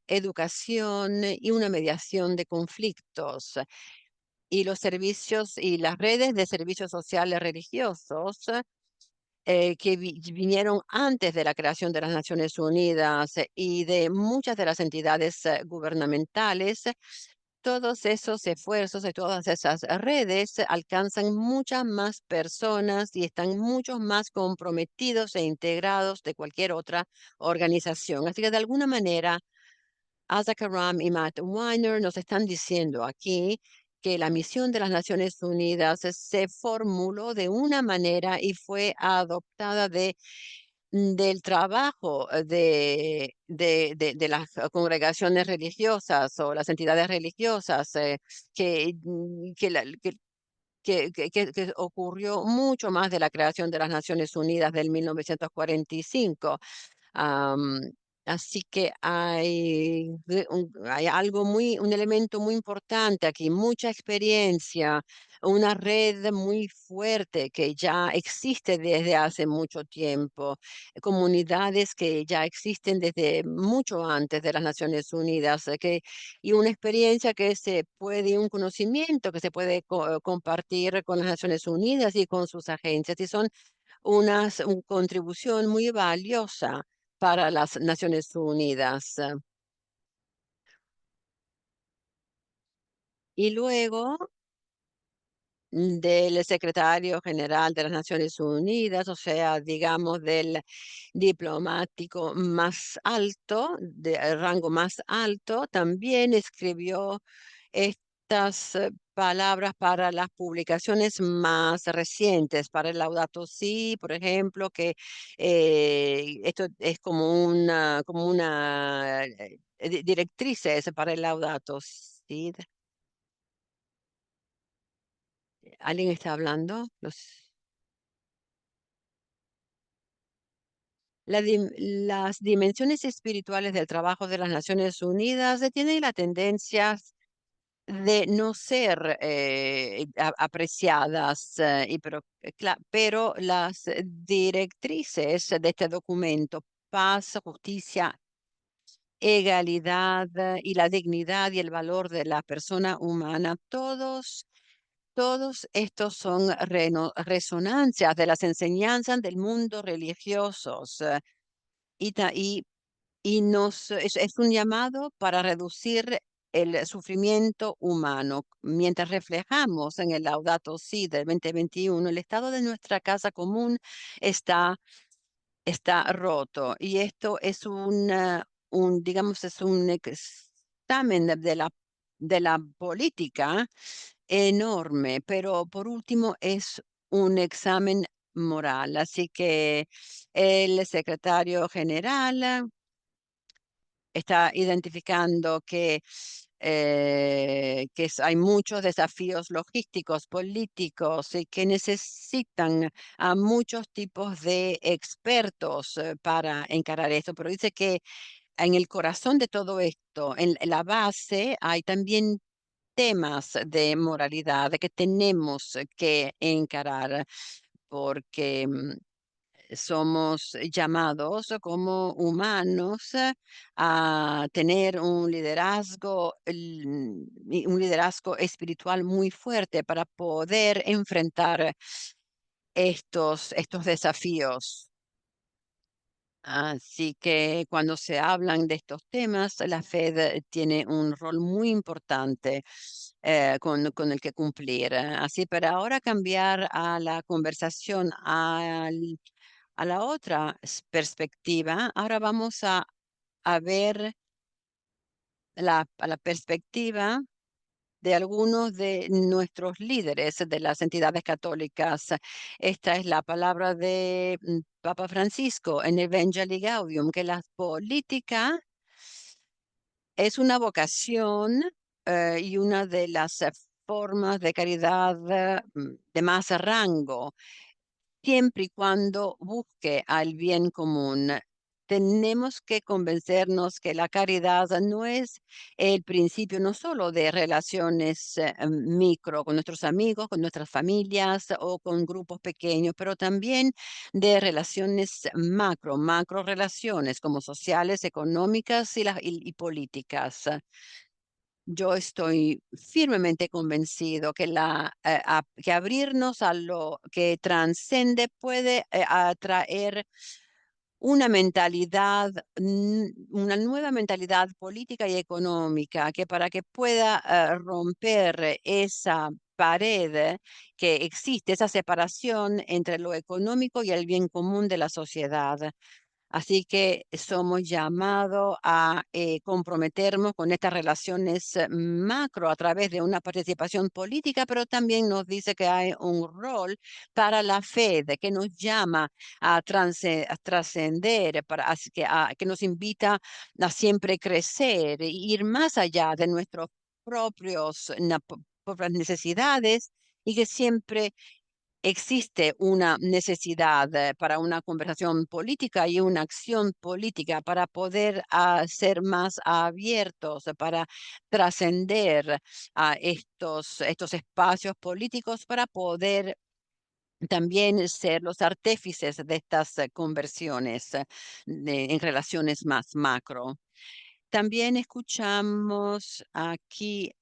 educación y una mediación de conflictos. Y los servicios y las redes de servicios sociales religiosos que vinieron antes de la creación de las Naciones Unidas y de muchas de las entidades gubernamentales, todos esos esfuerzos y todas esas redes alcanzan muchas más personas y están mucho más comprometidos e integrados de cualquier otra organización. Así que de alguna manera, Asa Karam y Matt Weiner nos están diciendo aquí que la misión de las Naciones Unidas se formuló de una manera y fue adoptada del trabajo de las congregaciones religiosas o las entidades religiosas que ocurrió mucho más de la creación de las Naciones Unidas del 1945. Am, Así que hay un elemento muy importante aquí, mucha experiencia, una red muy fuerte que ya existe desde hace mucho tiempo, comunidades que ya existen desde mucho antes de las Naciones Unidas, y una experiencia y un conocimiento que se puede compartir con las Naciones Unidas y con sus agencias, y son una contribución muy valiosa para las Naciones Unidas. Y luego del secretario general de las Naciones Unidas, o sea, digamos del diplomático más alto, de rango más alto, también escribió estas palabras para las publicaciones más recientes, para el Laudato Si, por ejemplo, que esto es como una directrices para el Laudato Si. ¿Alguien está hablando? Las dimensiones espirituales del trabajo de las Naciones Unidas tienen la tendencia de no ser apreciadas, pero las directrices de este documento, paz, justicia, egalidad y la dignidad y el valor de la persona humana, todos estos son resonancias de las enseñanzas del mundo religiosos y, ta- y, es un llamado para reducir el sufrimiento humano. Mientras reflejamos en el Laudato Si del 2021, el estado de nuestra casa común está está roto. Y esto es digamos, es un examen de la política enorme, pero por último es un examen moral. Así que el secretario general está identificando que hay muchos desafíos logísticos, políticos y que necesitan a muchos tipos de expertos para encarar esto, pero dice que en el corazón de todo esto, en la base, hay también temas de moralidad que tenemos que encarar porque somos llamados como humanos a tener un liderazgo, un liderazgo espiritual muy fuerte para poder enfrentar estos desafíos. Así que cuando se hablan de estos temas, la Fed tiene un rol muy importante con el que cumplir. Así, pero ahora cambiar a la conversación a la otra perspectiva, ahora vamos a ver a la perspectiva de algunos de nuestros líderes de las entidades católicas. Esta es la palabra de Papa Francisco en Evangelii Gaudium, que la política es una vocación y una de las formas de caridad de más rango siempre y cuando busque al bien común. Tenemos que convencernos que la caridad no es el principio no solo de relaciones micro con nuestros amigos, con nuestras familias o con grupos pequeños, pero también de relaciones macro relaciones como sociales, económicas y políticas. Yo estoy firmemente convencido que, que abrirnos a lo que transcende puede atraer una mentalidad, una nueva mentalidad política y económica que para que pueda romper esa pared que existe, esa separación entre lo económico y el bien común de la sociedad. Así que somos llamados a comprometernos con estas relaciones macro a través de una participación política, pero también nos dice que hay un rol para la fe, de que nos llama a, a trascender, que nos invita a siempre crecer e ir más allá de nuestros propias necesidades y que siempre existe una necesidad para una conversación política y una acción política para poder ser más abiertos, para trascender a estos espacios políticos, para poder también ser los artífices de estas conversiones en relaciones más macro. También escuchamos aquí,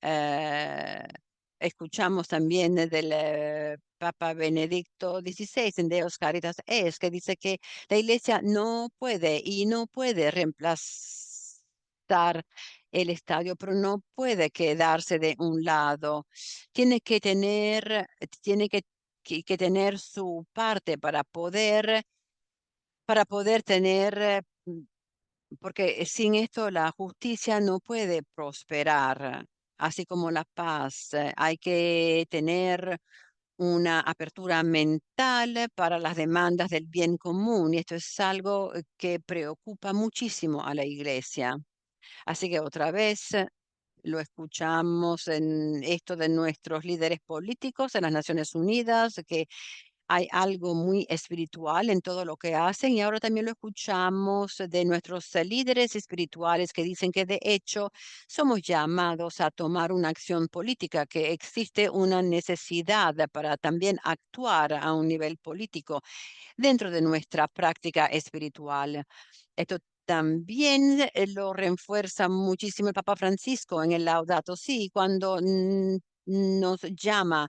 escuchamos también del Papa Benedicto XVI en Deus Caritas Es, que dice que la Iglesia no puede y no puede reemplazar el estadio, pero no puede quedarse de un lado. Tiene que tener, tiene que tener su parte para poder tener porque sin esto la justicia no puede prosperar, así como la paz. Hay que tener una apertura mental para las demandas del bien común y esto es algo que preocupa muchísimo a la iglesia. Así que otra vez lo escuchamos en esto de nuestros líderes políticos en las Naciones Unidas, que hay algo muy espiritual en todo lo que hacen y ahora también lo escuchamos de nuestros líderes espirituales que dicen que de hecho somos llamados a tomar una acción política, que existe una necesidad para también actuar a un nivel político dentro de nuestra práctica espiritual. Esto también lo refuerza muchísimo el Papa Francisco en el Laudato Si, cuando nos llama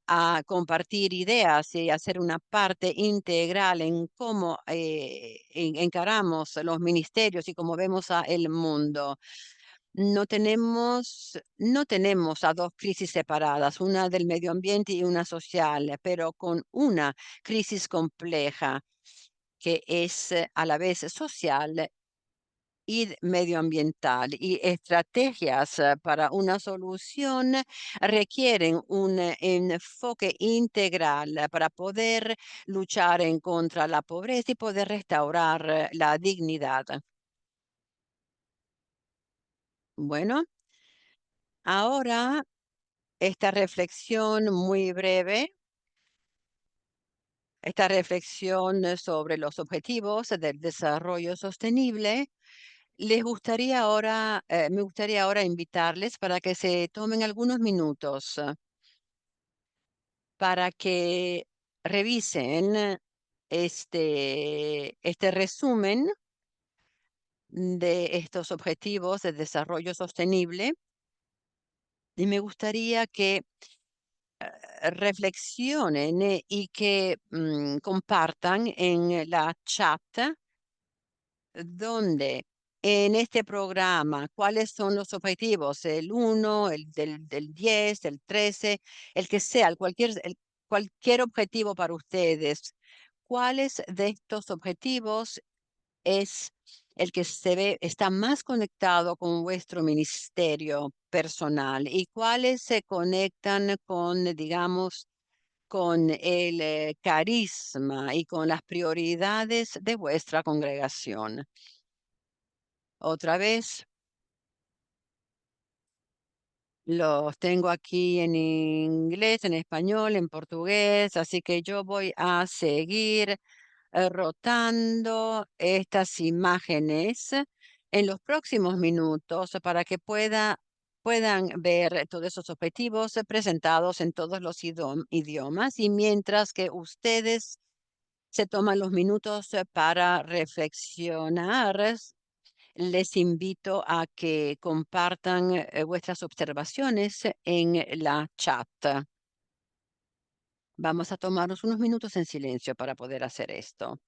a compartir ideas y hacer una parte integral en cómo encaramos los ministerios y cómo vemos a el mundo. No tenemos a dos crisis separadas, una del medio ambiente y una social, pero con una crisis compleja que es a la vez social y medioambiental y estrategias para una solución requieren un enfoque integral para poder luchar en contra la pobreza y poder restaurar la dignidad. Bueno, ahora esta reflexión muy breve, esta reflexión sobre los objetivos del desarrollo sostenible Me gustaría ahora invitarles para que se tomen algunos minutos para que revisen este resumen de estos objetivos de desarrollo sostenible y me gustaría que reflexionen y que compartan en la chat donde en este programa, cuáles son los objetivos, el uno, del 10, el 13, el que sea, cualquier objetivo para ustedes. ¿Cuáles de estos objetivos es el que está más conectado con vuestro ministerio personal y cuáles se conectan con, digamos, con el carisma y con las prioridades de vuestra congregación? Otra vez, los tengo aquí en inglés, en español, en portugués, así que yo voy a seguir rotando estas imágenes en los próximos minutos para que puedan ver todos esos objetivos presentados en todos los idiomas y mientras que ustedes se toman los minutos para reflexionar, les invito a que compartan vuestras observaciones en la chat. Vamos a tomarnos unos minutos en silencio para poder hacer esto.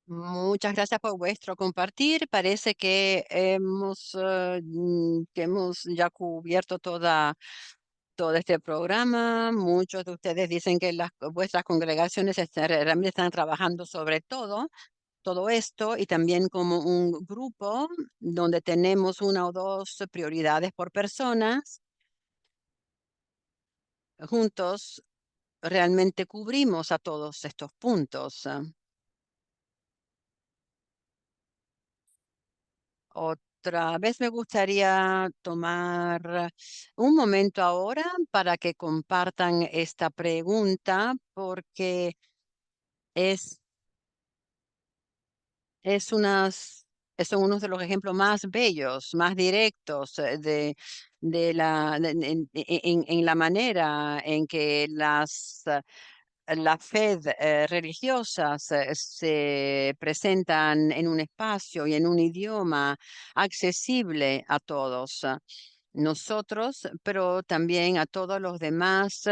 Muchas gracias por vuestro compartir. Parece que hemos ya cubierto todo este programa. Muchos de ustedes dicen que vuestras congregaciones realmente están trabajando sobre todo esto y también como un grupo donde tenemos una o dos prioridades por personas. Juntos realmente cubrimos a todos estos puntos. Otra vez me gustaría tomar un momento ahora para que compartan esta pregunta porque es, es unas, son unos de los ejemplos más bellos, más directos en la manera en que la fe religiosas se presentan en un espacio y en un idioma accesible a todos nosotros, pero también a todos los demás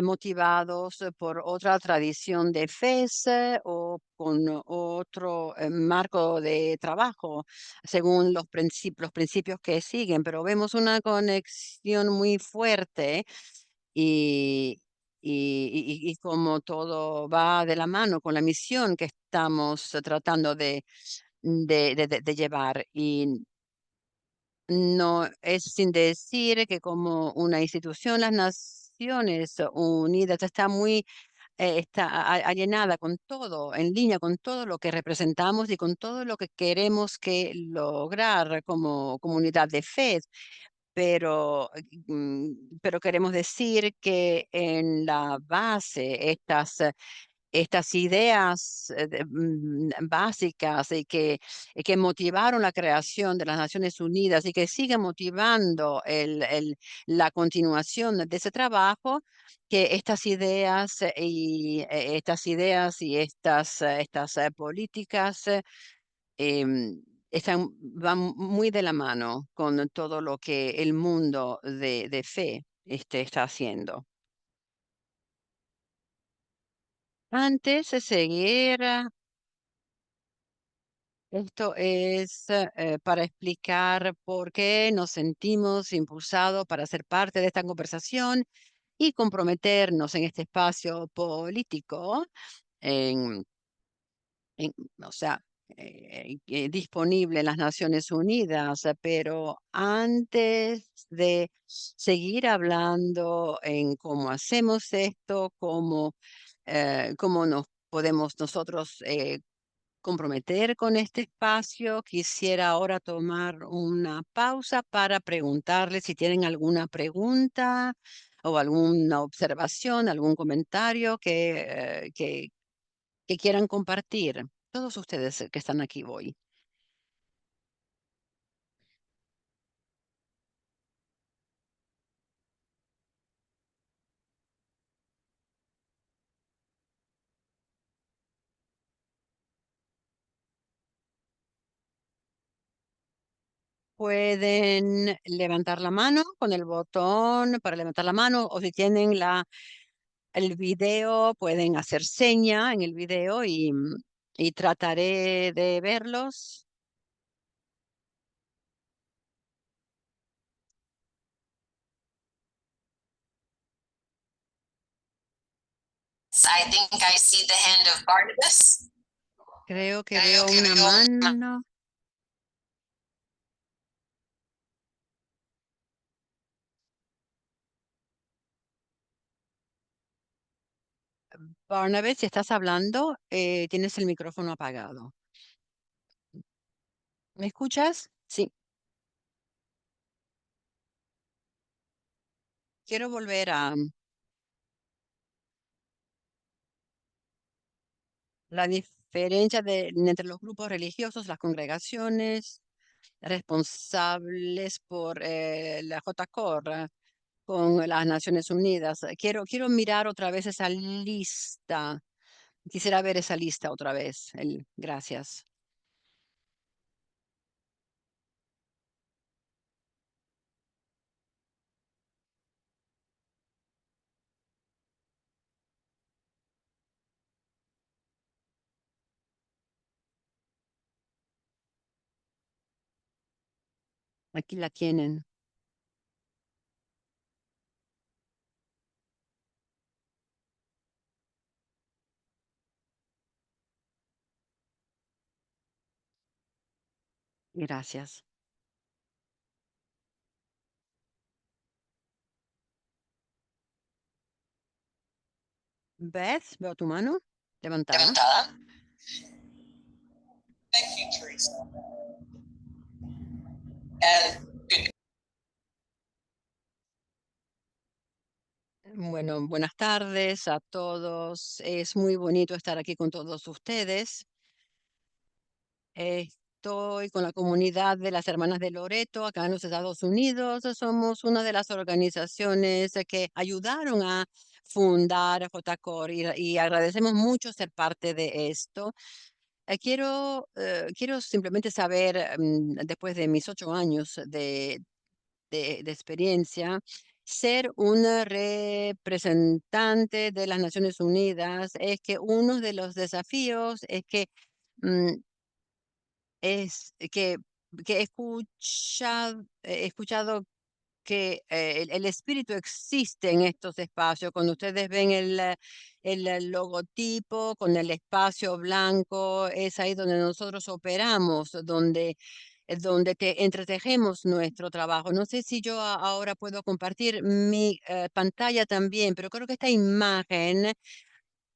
motivados por otra tradición de fe o con otro marco de trabajo, según los principios que siguen, pero vemos una conexión muy fuerte y, y como todo va de la mano con la misión que estamos tratando de llevar. Y no es sin decir que como una institución, las Naciones Unidas está alienada con todo, en línea con todo lo que representamos y con todo lo que queremos que lograr como comunidad de fe, pero queremos decir que en la base estas ideas básicas y que motivaron la creación de las Naciones Unidas y que siguen motivando la continuación de ese trabajo, que estas políticas van muy de la mano con todo lo que el mundo de fe está haciendo. Antes de seguir, esto es para explicar por qué nos sentimos impulsados para ser parte de esta conversación y comprometernos en este espacio político en- o sea, disponible en las Naciones Unidas, pero antes de seguir hablando en cómo hacemos esto, cómo nos podemos nosotros comprometer con este espacio, quisiera ahora tomar una pausa para preguntarles si tienen alguna pregunta o alguna observación, algún comentario que quieran compartir. Todos ustedes que están aquí hoy. Pueden levantar la mano con el botón para levantar la mano o si tienen el video, pueden hacer seña en el video y trataré de verlos. I think I see the hand of Barnabas. Creo que Creo veo que una veo una. mano. Barnabé, si estás hablando, tienes el micrófono apagado. ¿Me escuchas? Sí. Quiero volver a la diferencia entre los grupos religiosos, las congregaciones responsables por la JCOR con las Naciones Unidas. Quiero mirar otra vez esa lista. Quisiera ver esa lista otra vez. Gracias. Aquí la tienen. Gracias. Beth, veo tu mano levantada. Levantada. Thank you, Teresa. And good. Bueno, buenas tardes a todos. Es muy bonito estar aquí con todos ustedes. Estoy con la comunidad de las Hermanas de Loreto acá en los Estados Unidos. Somos una de las organizaciones que ayudaron a fundar JCOR y agradecemos mucho ser parte de esto. Quiero simplemente saber, después de mis 8 años de experiencia, ser una representante de las Naciones Unidas, es que uno de los desafíos es que mm, es que he escuchado que el espíritu existe en estos espacios. Cuando ustedes ven el logotipo con el espacio blanco, es ahí donde nosotros operamos, donde entretejemos nuestro trabajo. No sé si yo ahora puedo compartir mi pantalla también, pero creo que esta imagen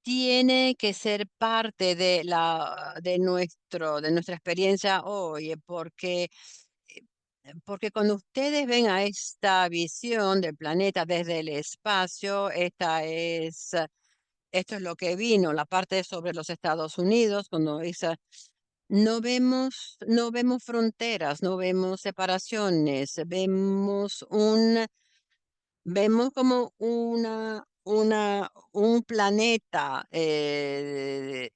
tiene que ser parte de nuestra experiencia hoy, porque cuando ustedes ven a esta visión del planeta desde el espacio, esto es lo que vino, la parte sobre los Estados Unidos, cuando dice, no vemos fronteras, no vemos separaciones, vemos como un planeta del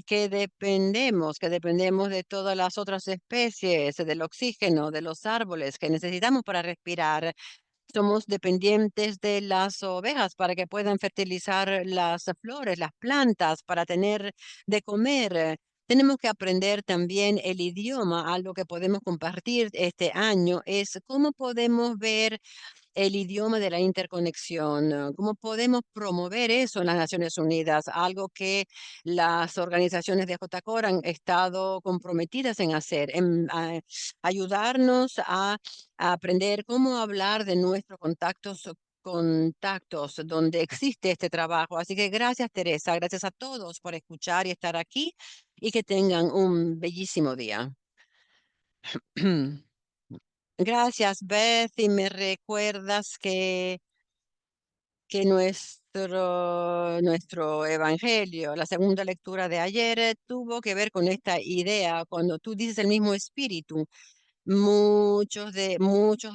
que dependemos de todas las otras especies, del oxígeno, de los árboles que necesitamos para respirar. Somos dependientes de las ovejas para que puedan fertilizar las flores, las plantas, para tener de comer. Tenemos que aprender también el idioma. Algo que podemos compartir este año es cómo podemos ver el idioma de la interconexión. ¿Cómo podemos promover eso en las Naciones Unidas? Algo que las organizaciones de JCOR han estado comprometidas en hacer, ayudarnos a aprender cómo hablar de nuestros contactos donde existe este trabajo. Así que gracias, Teresa. Gracias a todos por escuchar y estar aquí y que tengan un bellísimo día. Gracias, Beth, y me recuerdas que nuestro evangelio, la segunda lectura de ayer, tuvo que ver con esta idea. Cuando tú dices el mismo espíritu, muchos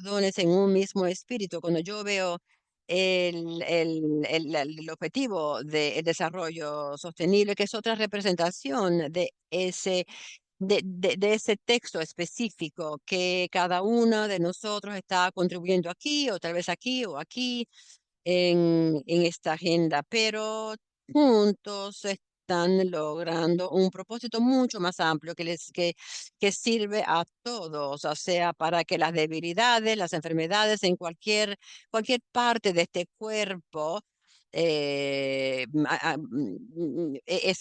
dones en un mismo espíritu. Cuando yo veo el objetivo del desarrollo sostenible, que es otra representación de ese texto específico que cada uno de nosotros está contribuyendo aquí, o tal vez aquí o aquí en esta agenda, pero juntos están logrando un propósito mucho más amplio que sirve a todos, o sea, para que las debilidades, las enfermedades en cualquier parte de este cuerpo, es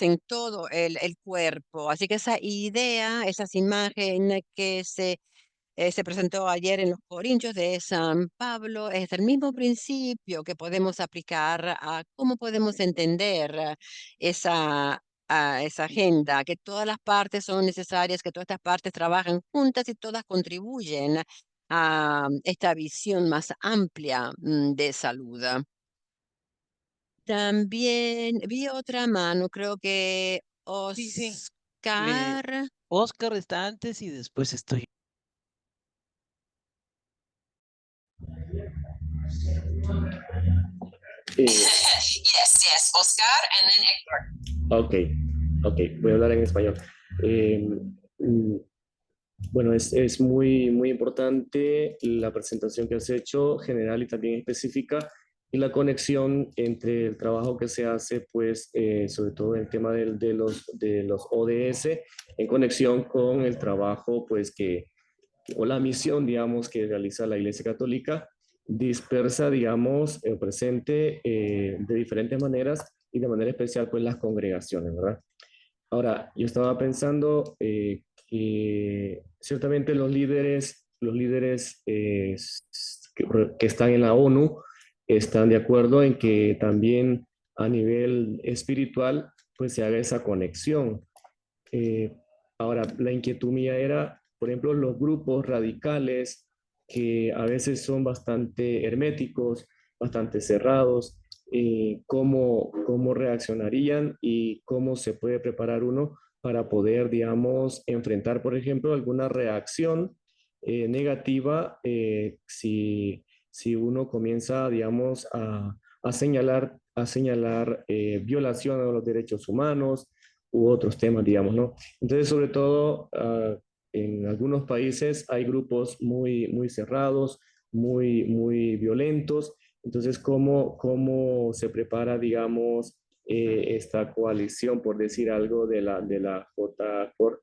en todo el cuerpo. Así que esa idea, esas imágenes que se presentó ayer en los Corintios de San Pablo, es el mismo principio que podemos aplicar a cómo podemos entender esa agenda, que todas las partes son necesarias, que todas estas partes trabajan juntas y todas contribuyen a esta visión más amplia de salud. También vi otra mano, creo que Sí, sí. Oscar. Oscar está antes y después estoy. Yes, Oscar and then Hector. Ok, voy a hablar en español. Eh, mm, bueno, es muy importante la presentación que has hecho, general y también específica, y la conexión entre el trabajo que se hace, pues, sobre todo el tema de los ODS, en conexión con el trabajo, pues, o la misión, digamos, que realiza la Iglesia Católica, dispersa, digamos, presente de diferentes maneras y de manera especial, pues, las congregaciones, ¿verdad? Ahora, yo estaba pensando que ciertamente los líderes que están en la ONU están de acuerdo en que también a nivel espiritual, pues se haga esa conexión. Eh, Ahora, la inquietud mía era, por ejemplo, los grupos radicales que a veces son bastante herméticos, bastante cerrados, cómo reaccionarían y cómo se puede preparar uno para poder, digamos, enfrentar, por ejemplo, alguna reacción negativa si uno comienza, digamos, a señalar violación a los derechos humanos u otros temas, digamos, ¿no? Entonces, sobre todo, en algunos países hay grupos muy, muy cerrados, muy, muy violentos. Entonces, ¿cómo se prepara, digamos, esta coalición, por decir algo, de la JCOR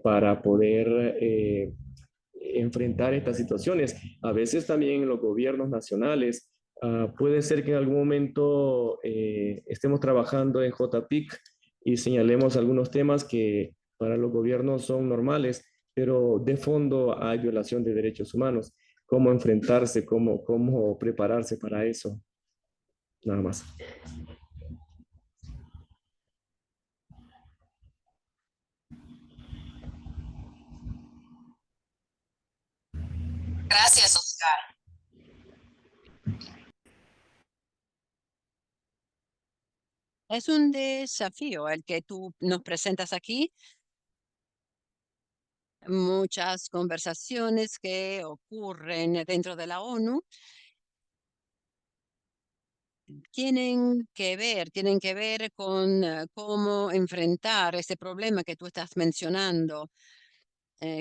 para poder enfrentar estas situaciones? A veces también los gobiernos nacionales, puede ser que en algún momento estemos trabajando en JPIC y señalemos algunos temas que para los gobiernos son normales, pero de fondo hay violación de derechos humanos. ¿Cómo enfrentarse, cómo prepararse para eso? Nada más. Gracias, Oscar. Es un desafío el que tú nos presentas aquí. Muchas conversaciones que ocurren dentro de la ONU tienen que ver con cómo enfrentar ese problema que tú estás mencionando.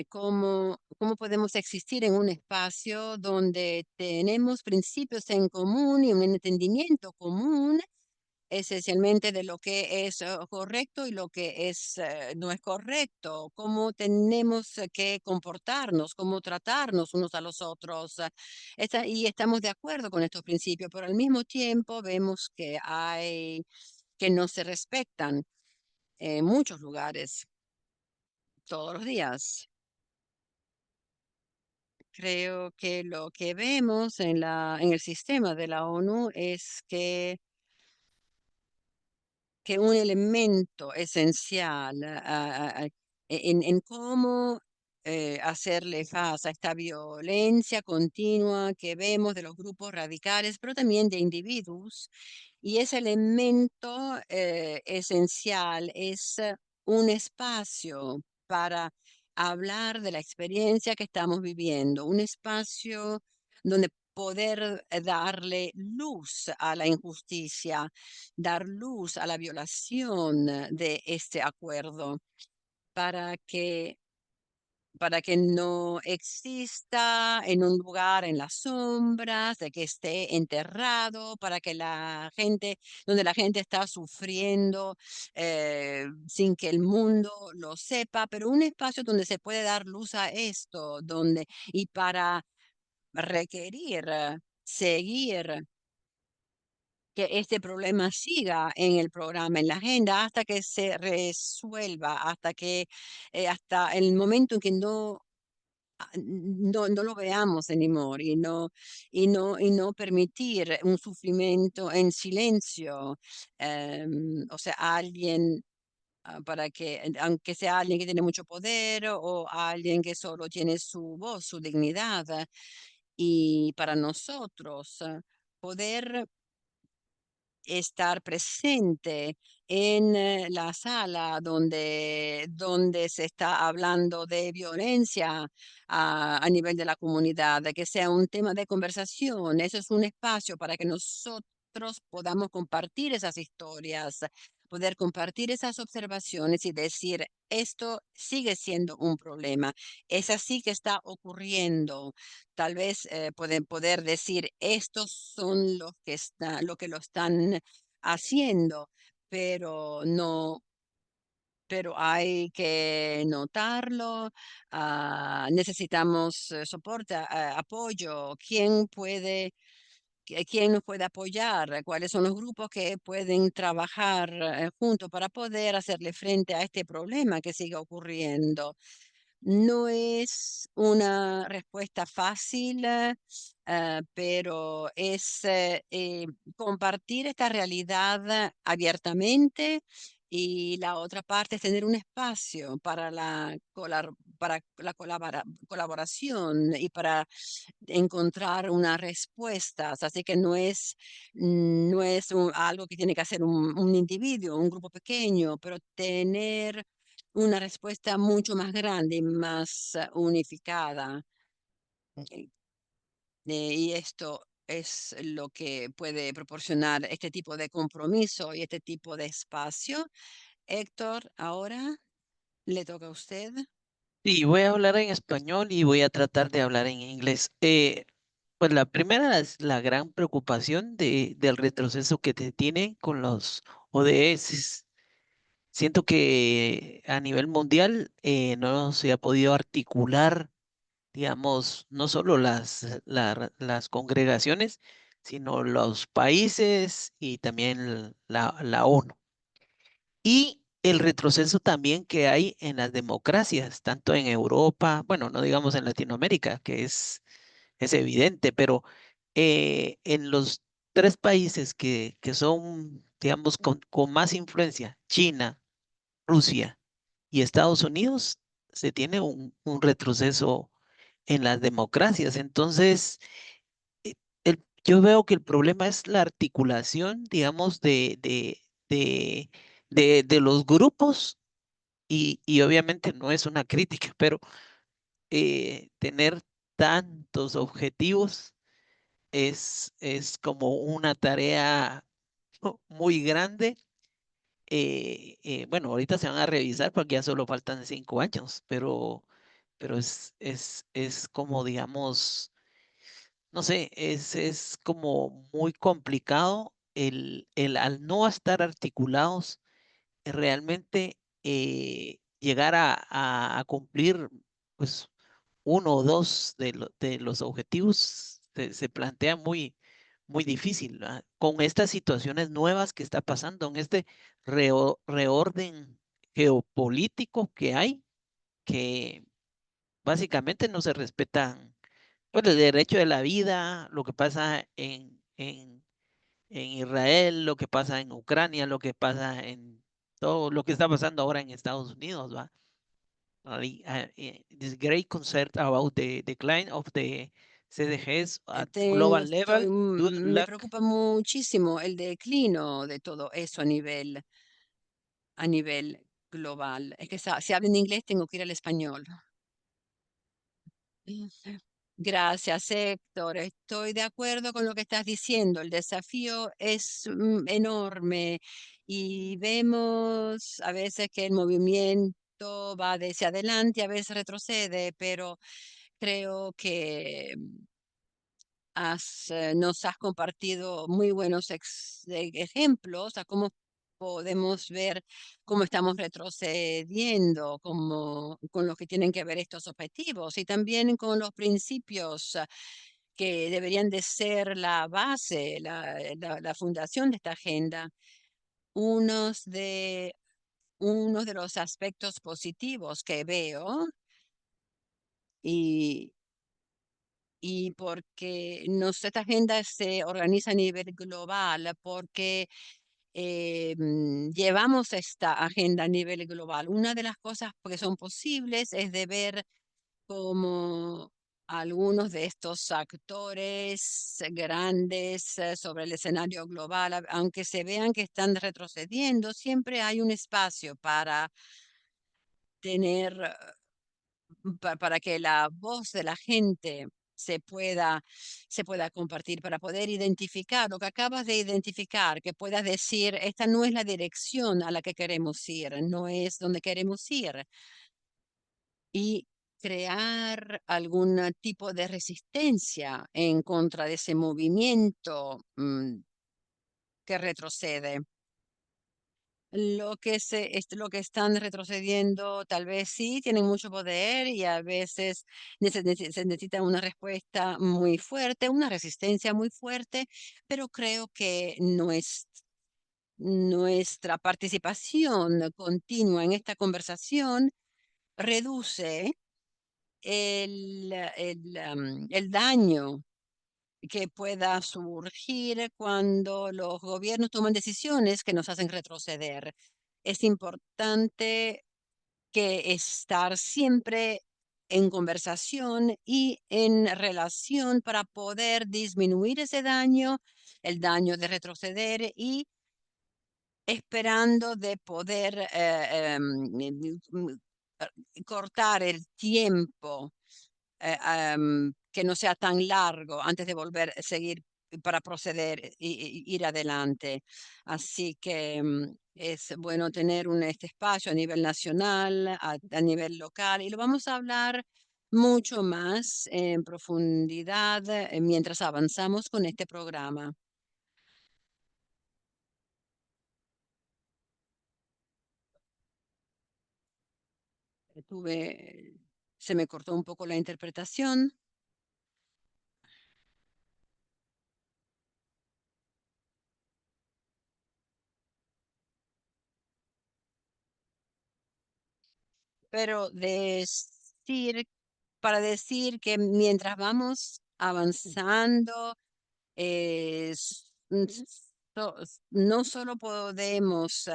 Cómo podemos existir en un espacio donde tenemos principios en común y un entendimiento común, esencialmente de lo que es correcto y lo que no es correcto, cómo tenemos que comportarnos, cómo tratarnos unos a los otros. Y estamos de acuerdo con estos principios, pero al mismo tiempo vemos que no se respetan en muchos lugares todos los días. Creo que lo que vemos en el sistema de la ONU es que un elemento esencial en cómo hacerle face a esta violencia continua que vemos de los grupos radicales, pero también de individuos, y ese elemento esencial es un espacio para hablar de la experiencia que estamos viviendo, un espacio donde poder darle luz a la injusticia, dar luz a la violación de este acuerdo para que para que no exista en un lugar en las sombras, de que esté enterrado, para que donde la gente está sufriendo sin que el mundo lo sepa, pero un espacio donde se puede dar luz a esto, y para requerir, seguir que este problema siga en el programa, en la agenda, hasta que se resuelva, hasta el momento en que no lo veamos anymore y no permitir un sufrimiento en silencio. O sea, aunque sea alguien que tiene mucho poder o alguien que solo tiene su voz, su dignidad, y para nosotros poder estar presente en la sala donde se está hablando de violencia a nivel de la comunidad, de que sea un tema de conversación. Eso es un espacio para que nosotros podamos compartir esas historias, poder compartir esas observaciones y decir, esto sigue siendo un problema. Es así que está ocurriendo. Tal vez pueden poder decir, estos son lo que lo están haciendo, pero pero hay que notarlo. Necesitamos soporte, apoyo. ¿Quién nos puede apoyar? ¿Cuáles son los grupos que pueden trabajar juntos para poder hacerle frente a este problema que sigue ocurriendo? No es una respuesta fácil, pero es compartir esta realidad abiertamente, y la otra parte es tener un espacio para la colaboración y para encontrar unas respuestas. Así que no es algo que tiene que hacer un individuo, un grupo pequeño, pero tener una respuesta mucho más grande y más unificada. Eh, y esto es lo que puede proporcionar este tipo de compromiso y este tipo de espacio. Héctor, ahora le toca a usted. Sí, voy a hablar en español y voy a tratar de hablar en inglés. Pues la primera es la gran preocupación del retroceso que te tienen con los ODS. Siento que a nivel mundial no se ha podido articular, digamos, no solo las congregaciones, sino los países y también la ONU. Y el retroceso también que hay en las democracias, tanto en Europa, bueno, no digamos en Latinoamérica, que es evidente, pero en los tres países que son, digamos, con más influencia, China, Rusia y Estados Unidos, se tiene un retroceso en las democracias. Entonces, eh, yo veo que el problema es la articulación, digamos, de, de los grupos y obviamente no es una crítica, pero tener tantos objetivos es como una tarea muy grande. Bueno, ahorita se van a revisar porque ya solo faltan 5 años, pero es como, digamos, no sé, es como muy complicado el al no estar articulados, realmente llegar a cumplir pues uno o dos de los objetivos se plantea muy difícil, ¿verdad? Con estas situaciones nuevas que está pasando, en este reorden geopolítico que hay, que básicamente no se respetan pues, el derecho de la vida, lo que pasa en Israel, lo que pasa en Ucrania, lo que pasa en todo lo que está pasando ahora en Estados Unidos, ¿va? This great concern about the decline of the CDGs at global level. Good Me luck. preocupa muchísimo el declino de todo eso a nivel global. Es que si hablo en inglés, tengo que ir al español. Gracias, Héctor. Estoy de acuerdo con lo que estás diciendo. El desafío es enorme, y vemos a veces que el movimiento va hacia adelante, a veces retrocede, pero creo que nos has compartido muy buenos ejemplos a cómo podemos ver cómo estamos retrocediendo con lo que tienen que ver estos objetivos, y también con los principios que deberían de ser la base, la fundación de esta agenda. Unos de, unos de los aspectos positivos que veo, y porque esta agenda se organiza a nivel global, porque llevamos esta agenda a nivel global. Una de las cosas que son posibles es de ver cómo algunos de estos actores grandes sobre el escenario global, aunque se vean que están retrocediendo, siempre hay un espacio para tener para que la voz de la gente se pueda compartir, para poder identificar lo que acabas de identificar, que puedas decir, esta no es la dirección a la que queremos ir, no es donde queremos ir, y crear algún tipo de resistencia en contra de ese movimiento que retrocede. lo que están retrocediendo, tal vez sí, tienen mucho poder y a veces se necesita una respuesta muy fuerte, una resistencia muy fuerte, pero creo que nuestra participación continua en esta conversación reduce el daño que pueda surgir cuando los gobiernos toman decisiones que nos hacen retroceder. Es importante que estar siempre en conversación y en relación para poder disminuir ese daño, el daño de retroceder y esperando de poder cortar el tiempo que no sea tan largo antes de volver a seguir para proceder y ir adelante. Así que es bueno tener este espacio a nivel nacional, a nivel local, y lo vamos a hablar mucho más en profundidad mientras avanzamos con este programa. Se me cortó un poco la interpretación. Pero para decir que mientras vamos avanzando, no solo podemos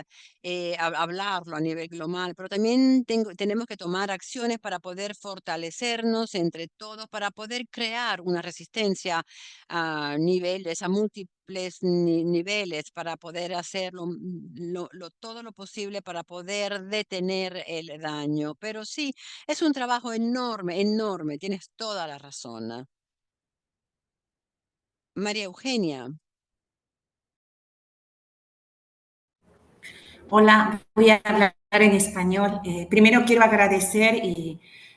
hablarlo a nivel global, pero también tenemos que tomar acciones para poder fortalecernos entre todos, para poder crear una resistencia a niveles, a múltiples niveles, para poder hacerlo todo lo posible para poder detener el daño. Pero sí, es un trabajo enorme, enorme, tienes toda la razón. María Eugenia. Hola, voy a hablar en español. Primero quiero agradecer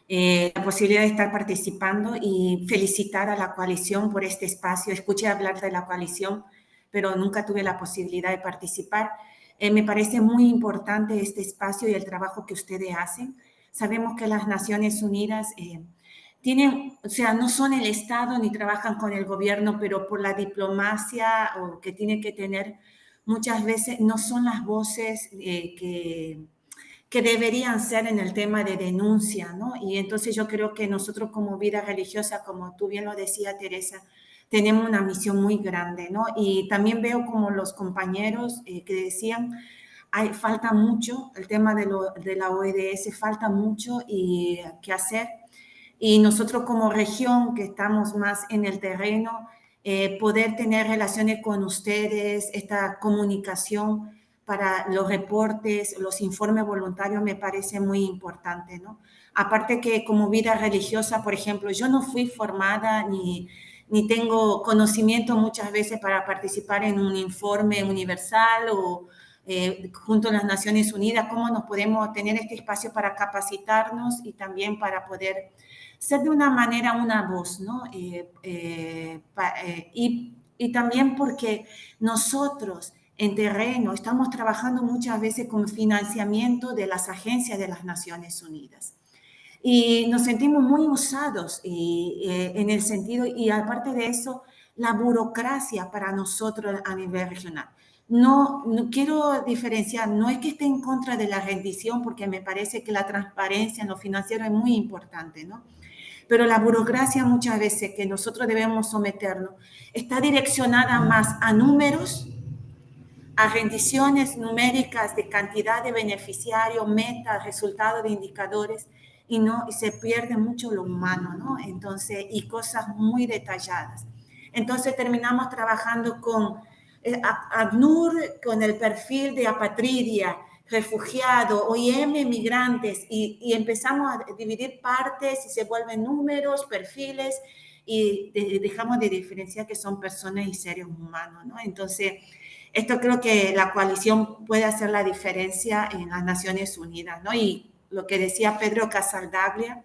la posibilidad de estar participando y felicitar a la coalición por este espacio. Escuché hablar de la coalición, pero nunca tuve la posibilidad de participar. Me parece muy importante este espacio y el trabajo que ustedes hacen. Sabemos que las Naciones Unidas tienen, o sea, no son el Estado ni trabajan con el gobierno, pero por la diplomacia que tiene que tener, muchas veces no son las voces que deberían ser en el tema de denuncia, ¿no? Y entonces yo creo que nosotros como vida religiosa, como tú bien lo decías, Teresa, tenemos una misión muy grande, ¿no? Y también veo como los compañeros que decían, falta mucho, el tema de la ODS, falta mucho que hacer. Y nosotros como región que estamos más en el terreno, poder tener relaciones con ustedes, esta comunicación para los reportes, los informes voluntarios me parece muy importante, ¿no? Aparte que como vida religiosa, por ejemplo, yo no fui formada ni tengo conocimiento muchas veces para participar en un informe universal o junto a las Naciones Unidas, cómo nos podemos tener este espacio para capacitarnos y también para poder ser de una manera una voz, ¿no? Y también porque nosotros en terreno estamos trabajando muchas veces con financiamiento de las agencias de las Naciones Unidas. Y nos sentimos muy usados en el sentido, y aparte de eso, la burocracia para nosotros a nivel regional. No quiero diferenciar, no es que esté en contra de la rendición, porque me parece que la transparencia en lo financiero es muy importante, ¿no? Pero la burocracia muchas veces que nosotros debemos someternos está direccionada más a números, a rendiciones numéricas de cantidad de beneficiarios, metas, resultados de indicadores, y se pierde mucho lo humano, ¿no? Entonces, y cosas muy detalladas. Entonces terminamos trabajando con ACNUR, con el perfil de apatridia, refugiado, OIM, migrantes, y empezamos a dividir partes y se vuelven números, perfiles, y dejamos de diferenciar que son personas y seres humanos, ¿no? Entonces, esto creo que la coalición puede hacer la diferencia en las Naciones Unidas, ¿no? Y lo que decía Pedro Casaldaglia,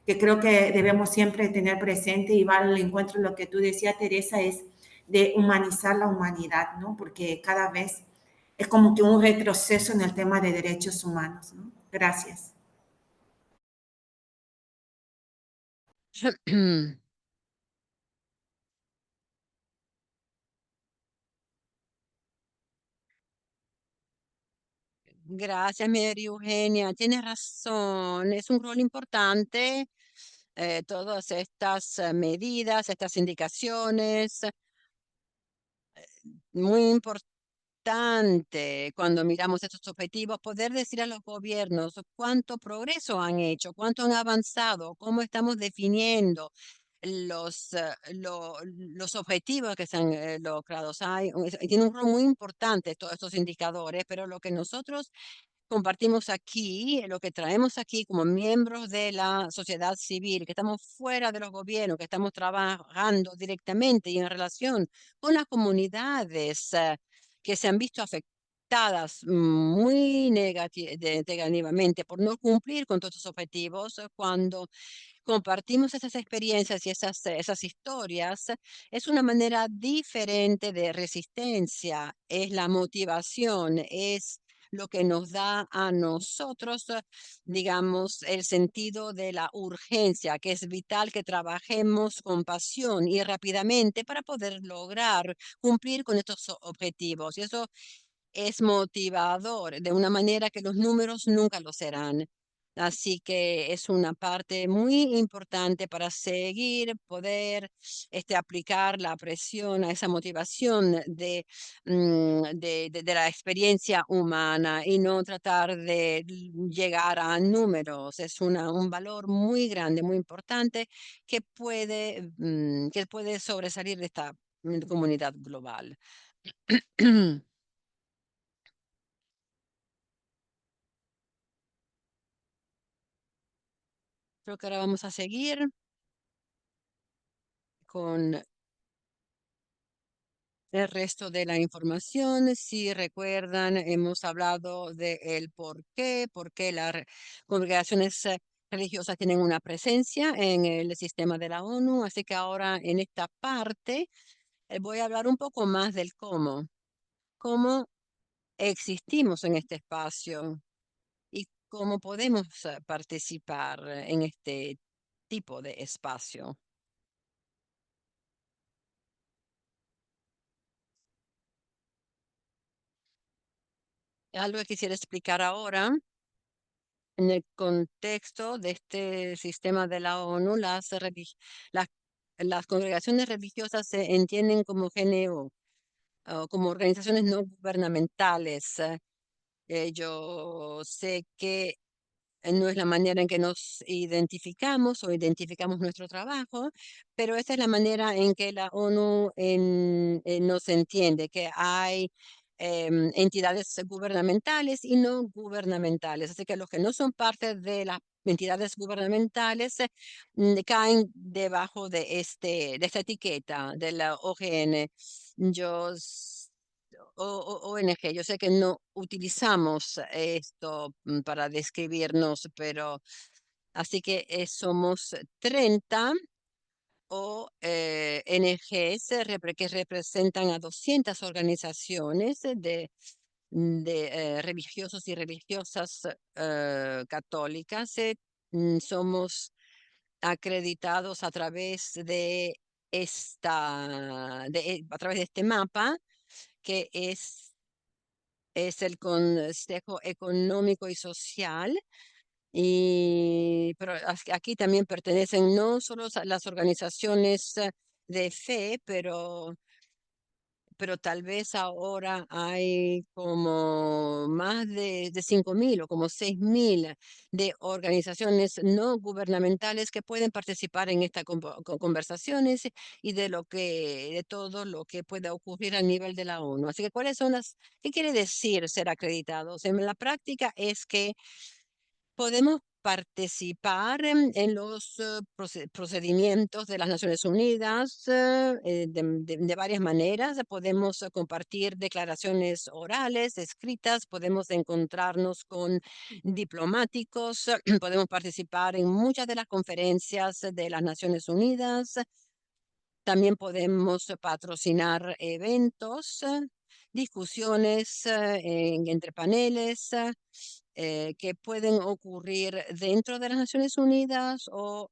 que creo que debemos siempre tener presente y va al encuentro de lo que tú decías, Teresa, es de humanizar la humanidad, ¿no? Porque cada vez es como que un retroceso en el tema de derechos humanos, ¿no? Gracias. Gracias, Mary Eugenia. Tienes razón. Es un rol importante. Todas estas medidas, estas indicaciones, muy importante cuando miramos estos objetivos, poder decir a los gobiernos cuánto progreso han hecho, cuánto han avanzado, cómo estamos definiendo los objetivos que se han logrado. Tiene un rol muy importante todos estos indicadores, pero lo que nosotros compartimos aquí, lo que traemos aquí como miembros de la sociedad civil, que estamos fuera de los gobiernos, que estamos trabajando directamente y en relación con las comunidades que se han visto afectadas muy negativamente por no cumplir con todos estos objetivos. Cuando compartimos esas experiencias y esas historias, es una manera diferente de resistencia, es la motivación, es lo que nos da a nosotros, digamos, el sentido de la urgencia, que es vital que trabajemos con pasión y rápidamente para poder lograr cumplir con estos objetivos. Y eso es motivador de una manera que los números nunca lo serán. Así que es una parte muy importante para seguir, poder aplicar la presión a esa motivación de la experiencia humana y no tratar de llegar a números. Es un valor muy grande, muy importante que puede sobresalir de esta comunidad global. Creo que ahora vamos a seguir con el resto de la información. Si recuerdan, hemos hablado de el por qué las congregaciones religiosas tienen una presencia en el sistema de la ONU. Así que ahora en esta parte voy a hablar un poco más del cómo existimos en este espacio y cómo podemos participar en este tipo de espacio. Algo que quisiera explicar ahora, en el contexto de este sistema de la ONU, las, las congregaciones religiosas se entienden como GNO, o como organizaciones no gubernamentales. Yo sé que no es la manera en que nos identificamos o identificamos nuestro trabajo, pero esta es la manera en que la ONU nos entiende, que hay entidades gubernamentales y no gubernamentales. Así que los que no son parte de las entidades gubernamentales caen debajo de esta etiqueta de la OGN. Yo ONG. Yo sé que no utilizamos esto para describirnos, pero así que somos 30 ONGs que representan a 200 organizaciones de religiosos y religiosas católicas. Somos acreditados a través de a través de este mapa que es el Consejo Económico y Social. Pero aquí también pertenecen no solo las organizaciones de fe, pero tal vez ahora hay como más de 5.000 o como 6.000 de organizaciones no gubernamentales que pueden participar en estas conversaciones y de todo lo que pueda ocurrir a nivel de la ONU. Así que, ¿qué quiere decir ser acreditados? En la práctica es que podemos participar en los procedimientos de las Naciones Unidas de varias maneras. Podemos compartir declaraciones orales, escritas, podemos encontrarnos con diplomáticos, podemos participar en muchas de las conferencias de las Naciones Unidas. También podemos patrocinar eventos discusiones entre paneles que pueden ocurrir dentro de las Naciones Unidas o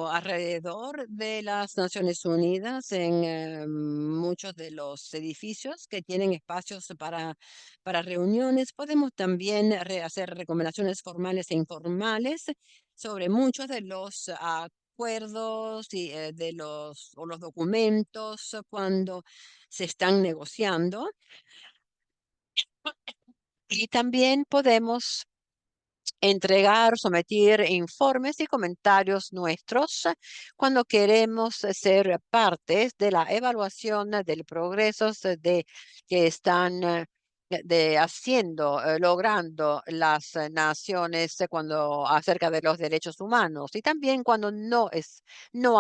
alrededor de las Naciones Unidas en muchos de los edificios que tienen espacios para reuniones. Podemos también hacer recomendaciones formales e informales sobre muchos de los acuerdos y o los documentos cuando se están negociando. Y también podemos entregar, someter informes y comentarios nuestros cuando queremos ser partes de la evaluación del progreso que están haciendo, logrando las naciones cuando acerca de los derechos humanos y también cuando no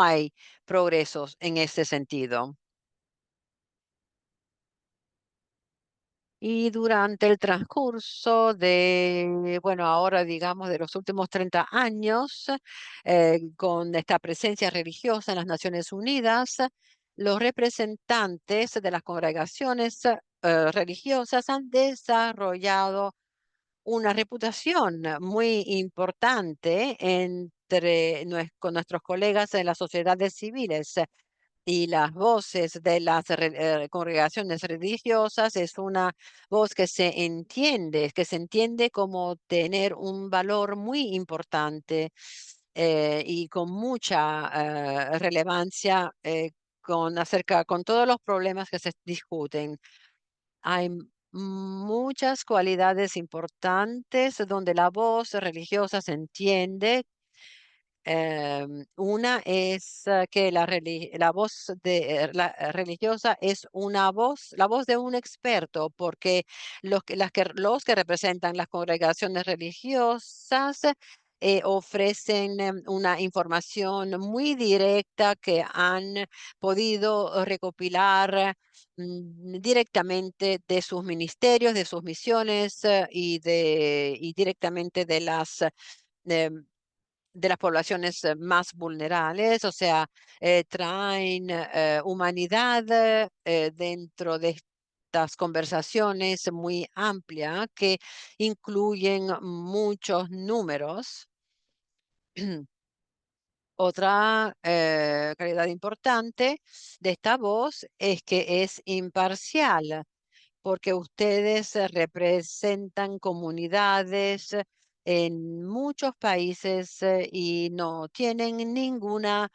hay progresos en ese sentido. Y durante el transcurso bueno, ahora digamos de los últimos 30 años, con esta presencia religiosa en las Naciones Unidas, los representantes de las congregaciones religiosas han desarrollado una reputación muy importante con nuestros colegas en las sociedades civiles y las voces de las congregaciones religiosas es una voz que se entiende como tener un valor muy importante y con mucha relevancia con todos los problemas que se discuten. Hay muchas cualidades importantes donde la voz religiosa se entiende. Una es que la voz religiosa es la voz de un experto, porque los que representan las congregaciones religiosas ofrecen una información muy directa que han podido recopilar directamente de sus ministerios, de sus misiones y directamente em, de las poblaciones más vulnerables, o sea, traen humanidad dentro de estas conversaciones muy amplias que incluyen muchos números. Otra calidad importante de esta voz es que es imparcial porque ustedes representan comunidades en muchos países y no tienen ninguna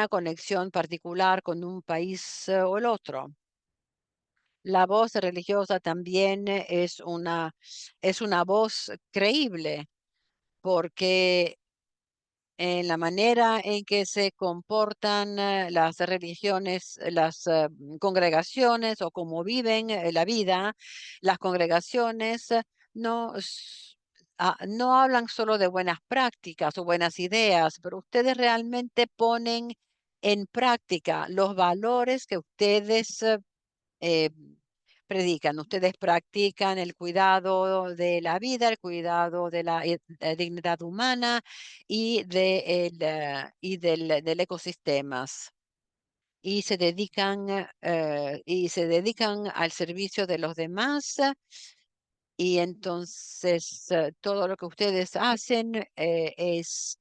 conexión particular con un país o el otro. La voz religiosa también es una voz creíble porque en la manera en que se comportan las religiones, las congregaciones o cómo viven la vida, las congregaciones no, no hablan solo de buenas prácticas o buenas ideas, pero ustedes realmente ponen en práctica los valores que ustedes eh, predican. Ustedes practican el cuidado de la vida, el cuidado de la dignidad humana del ecosistemas. Y se dedican al servicio de los demás. Y entonces todo lo que ustedes hacen es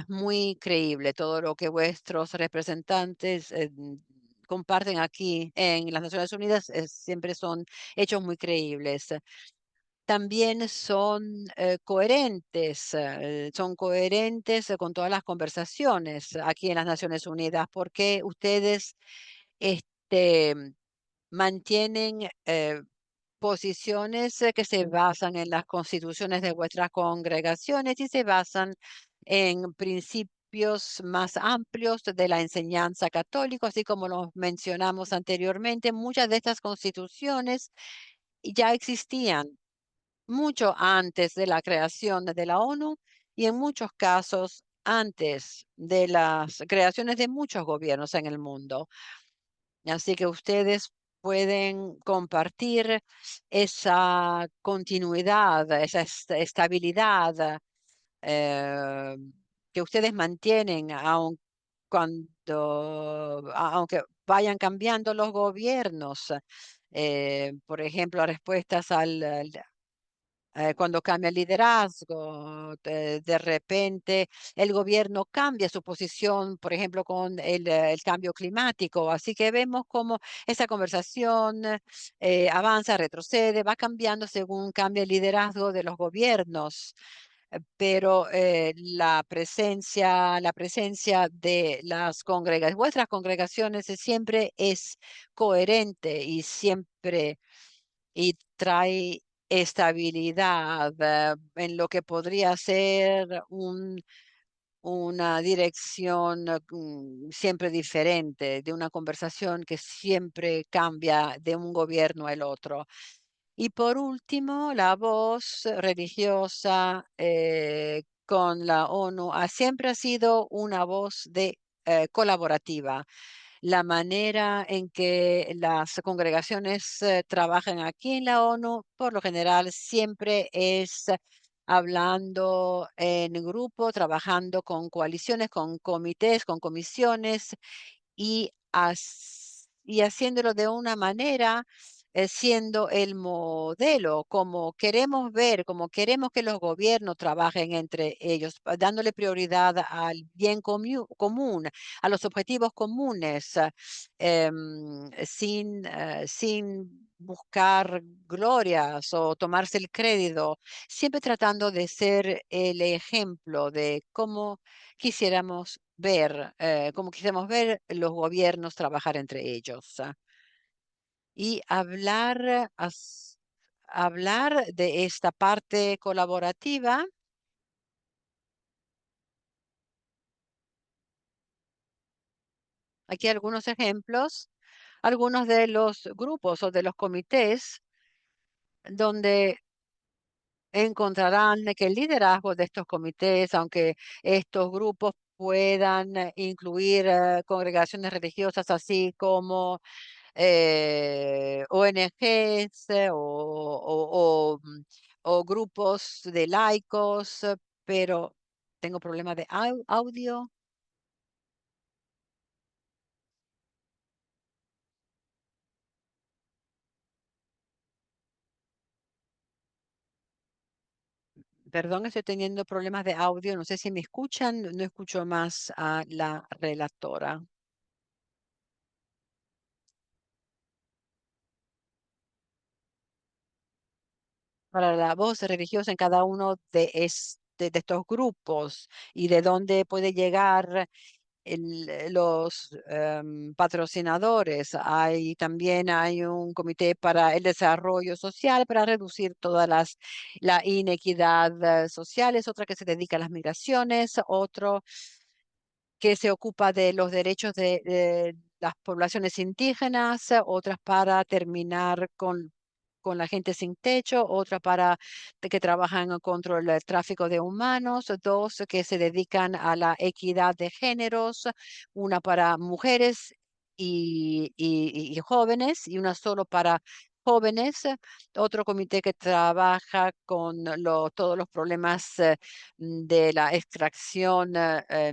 muy creíble. Todo lo que vuestros representantes comparten aquí en las Naciones Unidas siempre son hechos muy creíbles. También son coherentes con todas las conversaciones aquí en las Naciones Unidas, porque ustedes este, mantienen posiciones que se basan en las constituciones de vuestras congregaciones y se basan en principios más amplios de la enseñanza católica, así como lo mencionamos anteriormente. Muchas de estas constituciones ya existían mucho antes de la creación de la ONU y en muchos casos antes de las creaciones de muchos gobiernos en el mundo. Así que ustedes pueden compartir esa continuidad, esa estabilidad que ustedes mantienen, aunque vayan cambiando los gobiernos. Por ejemplo, respuestas cuando cambia el liderazgo, de repente el gobierno cambia su posición, por ejemplo, con el cambio climático. Así que vemos cómo esa conversación avanza, retrocede, va cambiando según cambia el liderazgo de los gobiernos. Pero la presencia de las congregaciones, vuestras congregaciones siempre es coherente y siempre y trae estabilidad en lo que podría ser una dirección siempre diferente, de una conversación que siempre cambia de un gobierno al otro. Y por último, la voz religiosa con la ONU siempre ha sido una voz colaborativa. La manera en que las congregaciones trabajan aquí en la ONU, por lo general, siempre es hablando en grupo, trabajando con coaliciones, con comités, con comisiones y haciéndolo de una manera, siendo el modelo, como queremos ver, como queremos que los gobiernos trabajen entre ellos, dándole prioridad al bien común, a los objetivos comunes, sin buscar glorias o tomarse el crédito, siempre tratando de ser el ejemplo de cómo cómo quisiéramos ver los gobiernos trabajar entre ellos. Y hablar de esta parte colaborativa. Aquí algunos ejemplos, algunos de los grupos o de los comités donde encontrarán que el liderazgo de estos comités, aunque estos grupos puedan incluir congregaciones religiosas así como ONGs o grupos de laicos, pero tengo problemas de audio. Perdón, estoy teniendo problemas de audio. No sé si me escuchan. No escucho más a la relatora. Para la voz religiosa en cada uno de estos grupos y de dónde puede llegar los patrocinadores. También hay un comité para el desarrollo social para reducir la inequidad social. Es otra que se dedica a las migraciones, otro que se ocupa de los derechos de las poblaciones indígenas, otras para terminar con la gente sin techo, otra que trabajan contra el tráfico de humanos, dos que se dedican a la equidad de géneros, una para mujeres y jóvenes y una solo para jóvenes, otro comité que trabaja con todos los problemas de la extracción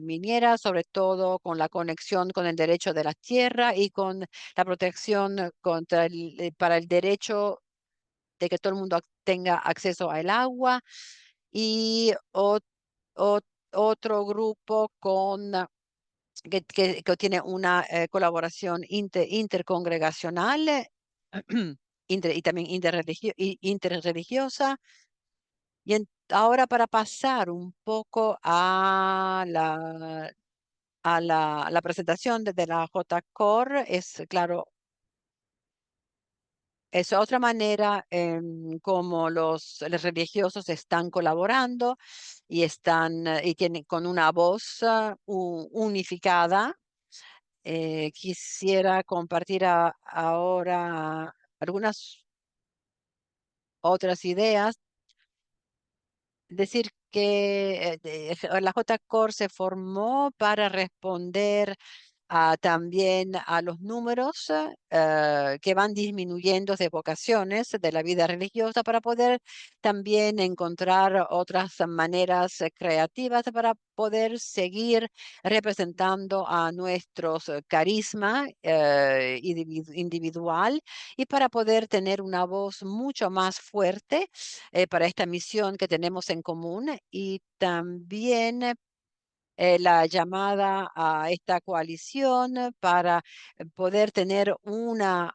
minera, sobre todo con la conexión con el derecho de la tierra y con la protección para el derecho de que todo el mundo tenga acceso al agua y o- otro grupo que tiene una colaboración intercongregacional y también interreligiosa. Ahora para pasar un poco a la presentación de la J-Core, es claro, es otra manera en cómo los religiosos están colaborando y tienen con una voz unificada. Quisiera compartir ahora algunas otras ideas. Decir que la J-Core se formó para responder también a los números que van disminuyendo de vocaciones de la vida religiosa para poder también encontrar otras maneras creativas para poder seguir representando a nuestros carisma individual y para poder tener una voz mucho más fuerte para esta misión que tenemos en común y también la llamada a esta coalición para poder tener una,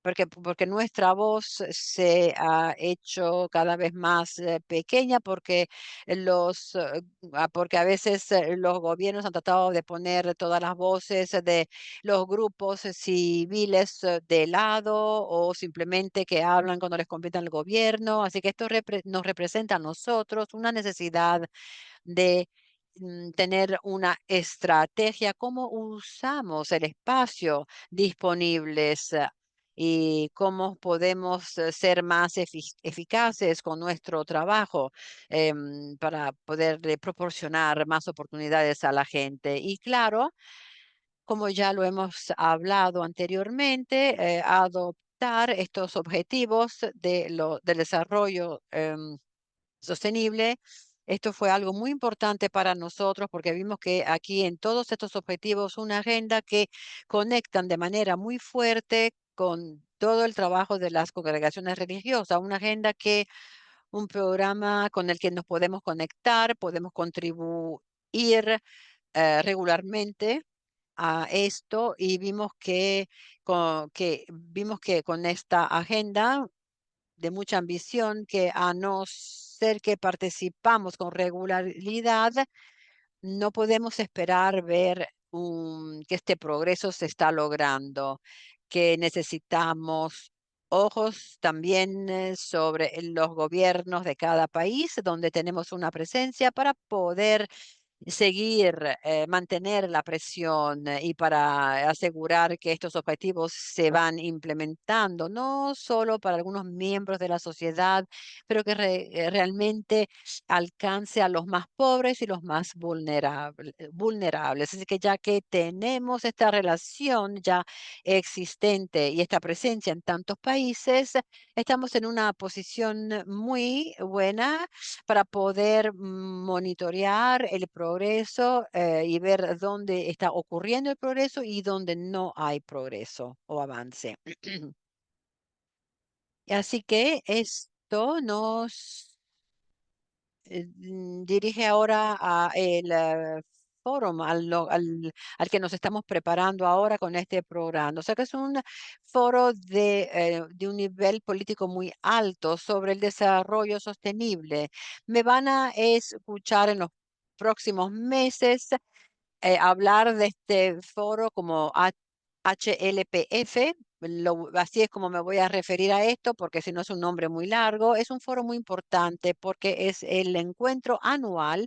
porque nuestra voz se ha hecho cada vez más pequeña porque a veces los gobiernos han tratado de poner todas las voces de los grupos civiles de lado o simplemente que hablan cuando les compete al gobierno. Así que esto nos representa a nosotros una necesidad de tener una estrategia, cómo usamos el espacio disponibles y cómo podemos ser más eficaces con nuestro trabajo para poder proporcionar más oportunidades a la gente. Y claro, como ya lo hemos hablado anteriormente, adoptar estos objetivos del desarrollo sostenible. Esto fue algo muy importante para nosotros porque vimos que aquí en todos estos objetivos una agenda que conectan de manera muy fuerte con todo el trabajo de las congregaciones religiosas, una agenda un programa con el que nos podemos conectar, podemos contribuir regularmente a esto y vimos que con esta agenda de mucha ambición que a no ser que participamos con regularidad, no podemos esperar ver que este progreso se está logrando, que necesitamos ojos también sobre los gobiernos de cada país donde tenemos una presencia para poder seguir, mantener la presión y para asegurar que estos objetivos se van implementando, no solo para algunos miembros de la sociedad, pero que realmente alcance a los más pobres y los más vulnerables. Así que ya que tenemos esta relación ya existente y esta presencia en tantos países, estamos en una posición muy buena para poder monitorear el progreso y ver dónde está ocurriendo el progreso y dónde no hay progreso o avance. Así que esto nos dirige ahora a el foro al que nos estamos preparando ahora con este programa. O sea que es un foro de un nivel político muy alto sobre el desarrollo sostenible. Me van a escuchar en los próximos meses hablar de este foro como HLPF. Así es como me voy a referir a esto, porque si no es un nombre muy largo. Es un foro muy importante porque es el encuentro anual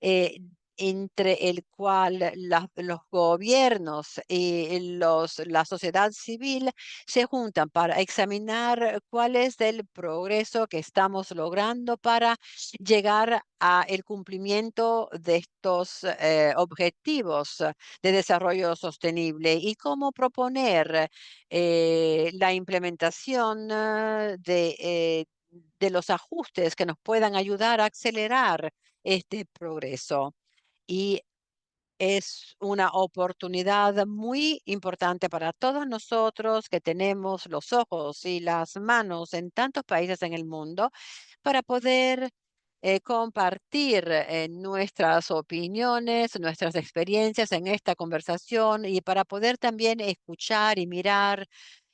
eh, entre el cual los gobiernos y la sociedad civil se juntan para examinar cuál es el progreso que estamos logrando para llegar a el cumplimiento de estos objetivos de desarrollo sostenible y cómo proponer la implementación de los ajustes que nos puedan ayudar a acelerar este progreso. Y es una oportunidad muy importante para todos nosotros que tenemos los ojos y las manos en tantos países en el mundo para poder compartir nuestras opiniones, nuestras experiencias en esta conversación y para poder también escuchar y mirar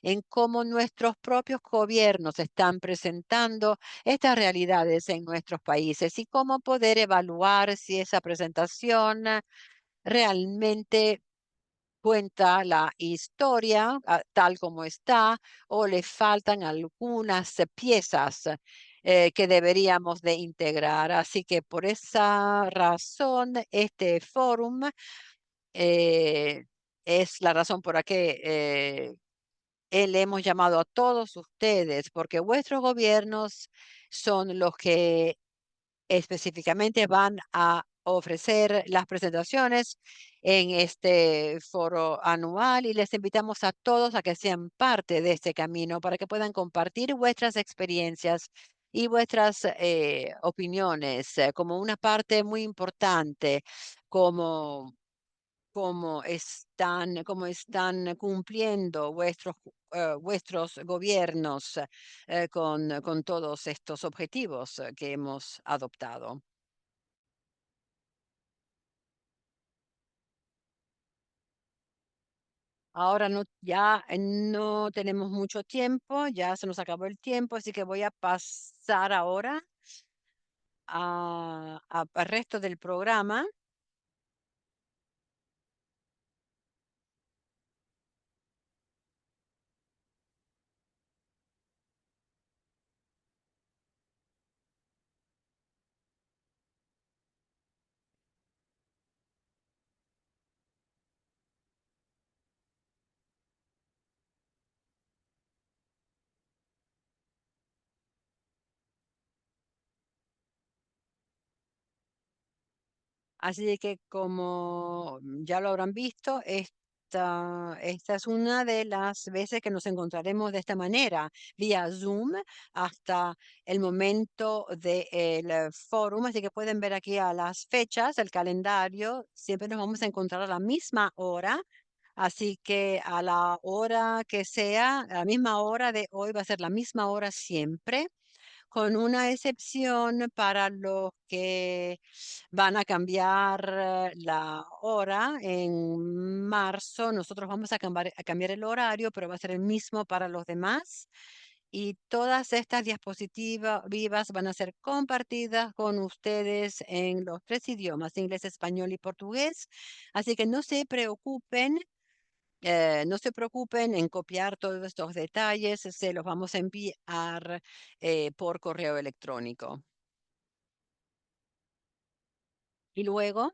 en cómo nuestros propios gobiernos están presentando estas realidades en nuestros países y cómo poder evaluar si esa presentación realmente cuenta la historia tal como está o le faltan algunas piezas que deberíamos de integrar. Así que por esa razón, este fórum eh, es la razón por la que le hemos llamado a todos ustedes, porque vuestros gobiernos son los que específicamente van a ofrecer las presentaciones en este foro anual y les invitamos a todos a que sean parte de este camino para que puedan compartir vuestras experiencias y vuestras opiniones como una parte muy importante, como cómo están cumpliendo vuestros gobiernos con todos estos objetivos que hemos adoptado. Ahora ya no tenemos mucho tiempo, ya se nos acabó el tiempo, así que voy a pasar ahora al resto del programa. Así que como ya lo habrán visto, esta es una de las veces que nos encontraremos de esta manera, vía Zoom, hasta el momento del fórum. Así que pueden ver aquí a las fechas, el calendario. Siempre nos vamos a encontrar a la misma hora. Así que a la hora que sea, a la misma hora de hoy va a ser la misma hora siempre, con una excepción para los que van a cambiar la hora. En marzo nosotros vamos a cambiar el horario, pero va a ser el mismo para los demás. Y todas estas diapositivas vivas van a ser compartidas con ustedes en los 3 idiomas, inglés, español y portugués. Así que no se preocupen en copiar todos estos detalles, se los vamos a enviar por correo electrónico. Y luego,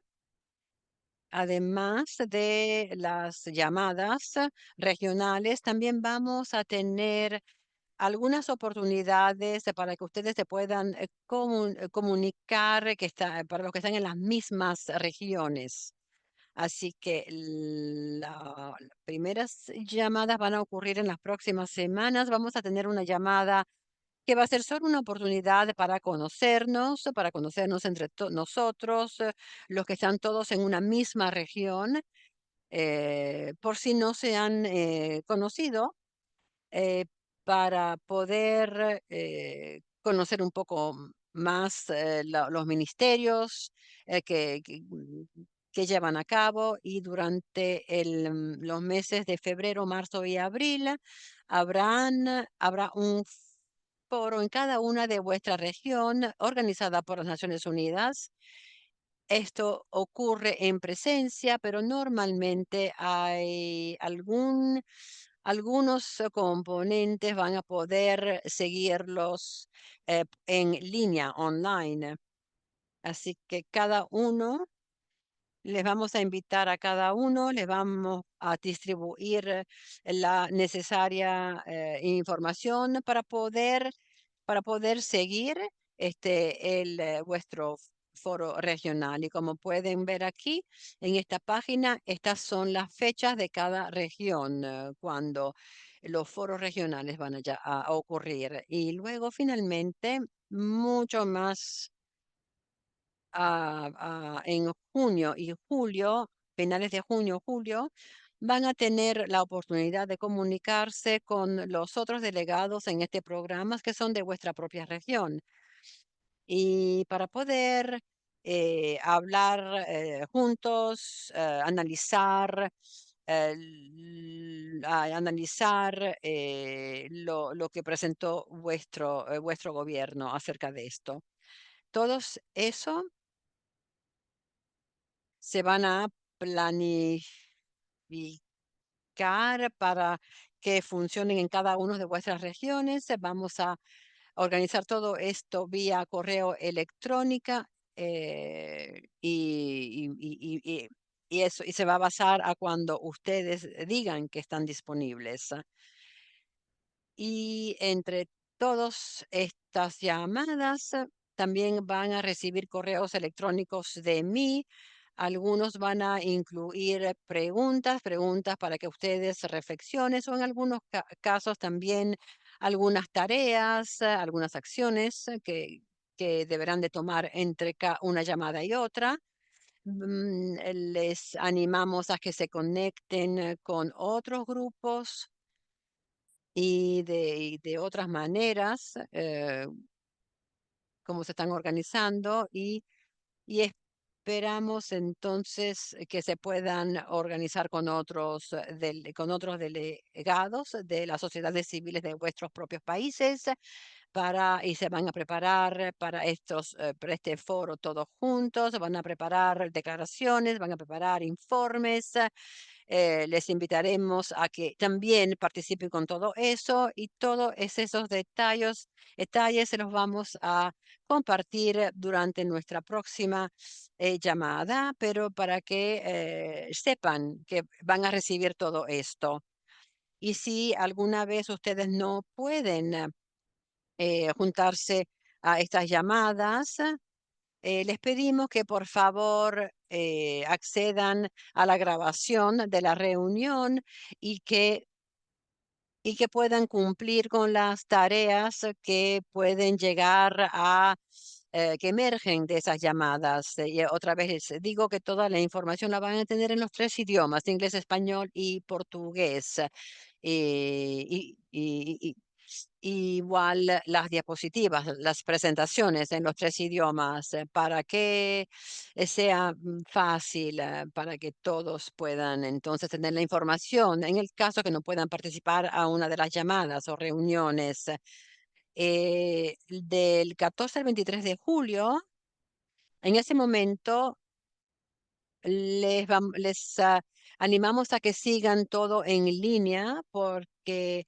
además de las llamadas regionales, también vamos a tener algunas oportunidades para que ustedes se puedan comunicar para los que están en las mismas regiones. Así que las primeras llamadas van a ocurrir en las próximas semanas. Vamos a tener una llamada que va a ser solo una oportunidad para conocernos entre nosotros, los que están todos en una misma región, por si no se han conocido, eh, para poder conocer un poco más los ministerios que llevan a cabo, y durante los meses de febrero, marzo y abril habrá un foro en cada una de vuestra región organizada por las Naciones Unidas. Esto ocurre en presencia, pero normalmente hay algunos componentes van a poder seguirlos en línea, online. Así que les vamos a invitar a cada uno, les vamos a distribuir la necesaria información para poder seguir vuestro foro regional. Y como pueden ver aquí en esta página, estas son las fechas de cada región cuando los foros regionales van a ocurrir. Y luego finalmente, mucho más en junio y julio, finales de junio, julio, van a tener la oportunidad de comunicarse con los otros delegados en este programa que son de vuestra propia región. Y para poder hablar juntos, analizar lo que presentó vuestro gobierno acerca de esto. Todos eso se van a planificar para que funcionen en cada una de vuestras regiones. Vamos a organizar todo esto vía correo electrónica y se va a basar a cuando ustedes digan que están disponibles. Y entre todas estas llamadas también van a recibir correos electrónicos de mí. Algunos van a incluir preguntas para que ustedes reflexionen, o en algunos casos también algunas tareas, algunas acciones que deberán de tomar entre una llamada y otra. Les animamos a que se conecten con otros grupos y de otras maneras, cómo se están organizando y esperamos entonces que se puedan organizar con con otros delegados de las sociedades civiles de vuestros propios países y se van a preparar para este foro todos juntos, van a preparar declaraciones, van a preparar informes. Les invitaremos a que también participen con todo eso y todos esos detalles se los vamos a compartir durante nuestra próxima llamada, pero para que sepan que van a recibir todo esto. Y si alguna vez ustedes no pueden juntarse a estas llamadas, les pedimos que por favor accedan a la grabación de la reunión y que puedan cumplir con las tareas que pueden que emergen de esas llamadas. Y otra vez les digo que toda la información la van a tener en los 3 idiomas, inglés, español y portugués. Y igual las diapositivas, las presentaciones en los 3 idiomas, para que sea fácil, para que todos puedan entonces tener la información en el caso que no puedan participar a una de las llamadas o reuniones. Del 14 al 23 de julio, en ese momento les animamos a que sigan todo en línea porque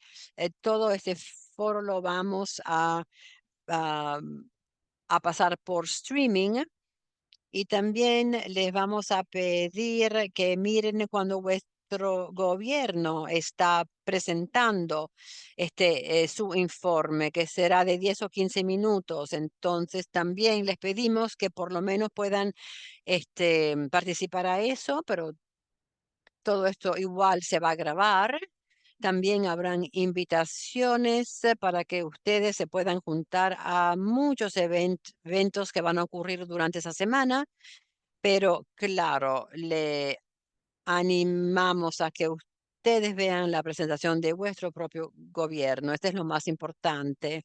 todo este foro lo vamos a, a pasar por streaming y también les vamos a pedir que miren cuando vuestro gobierno está presentando su informe, que será de 10 o 15 minutos. Entonces, también les pedimos que por lo menos puedan participar a eso, pero todo esto igual se va a grabar. También habrán invitaciones para que ustedes se puedan juntar a muchos eventos que van a ocurrir durante esa semana. Pero claro, le animamos a que ustedes vean la presentación de vuestro propio gobierno. Este es lo más importante.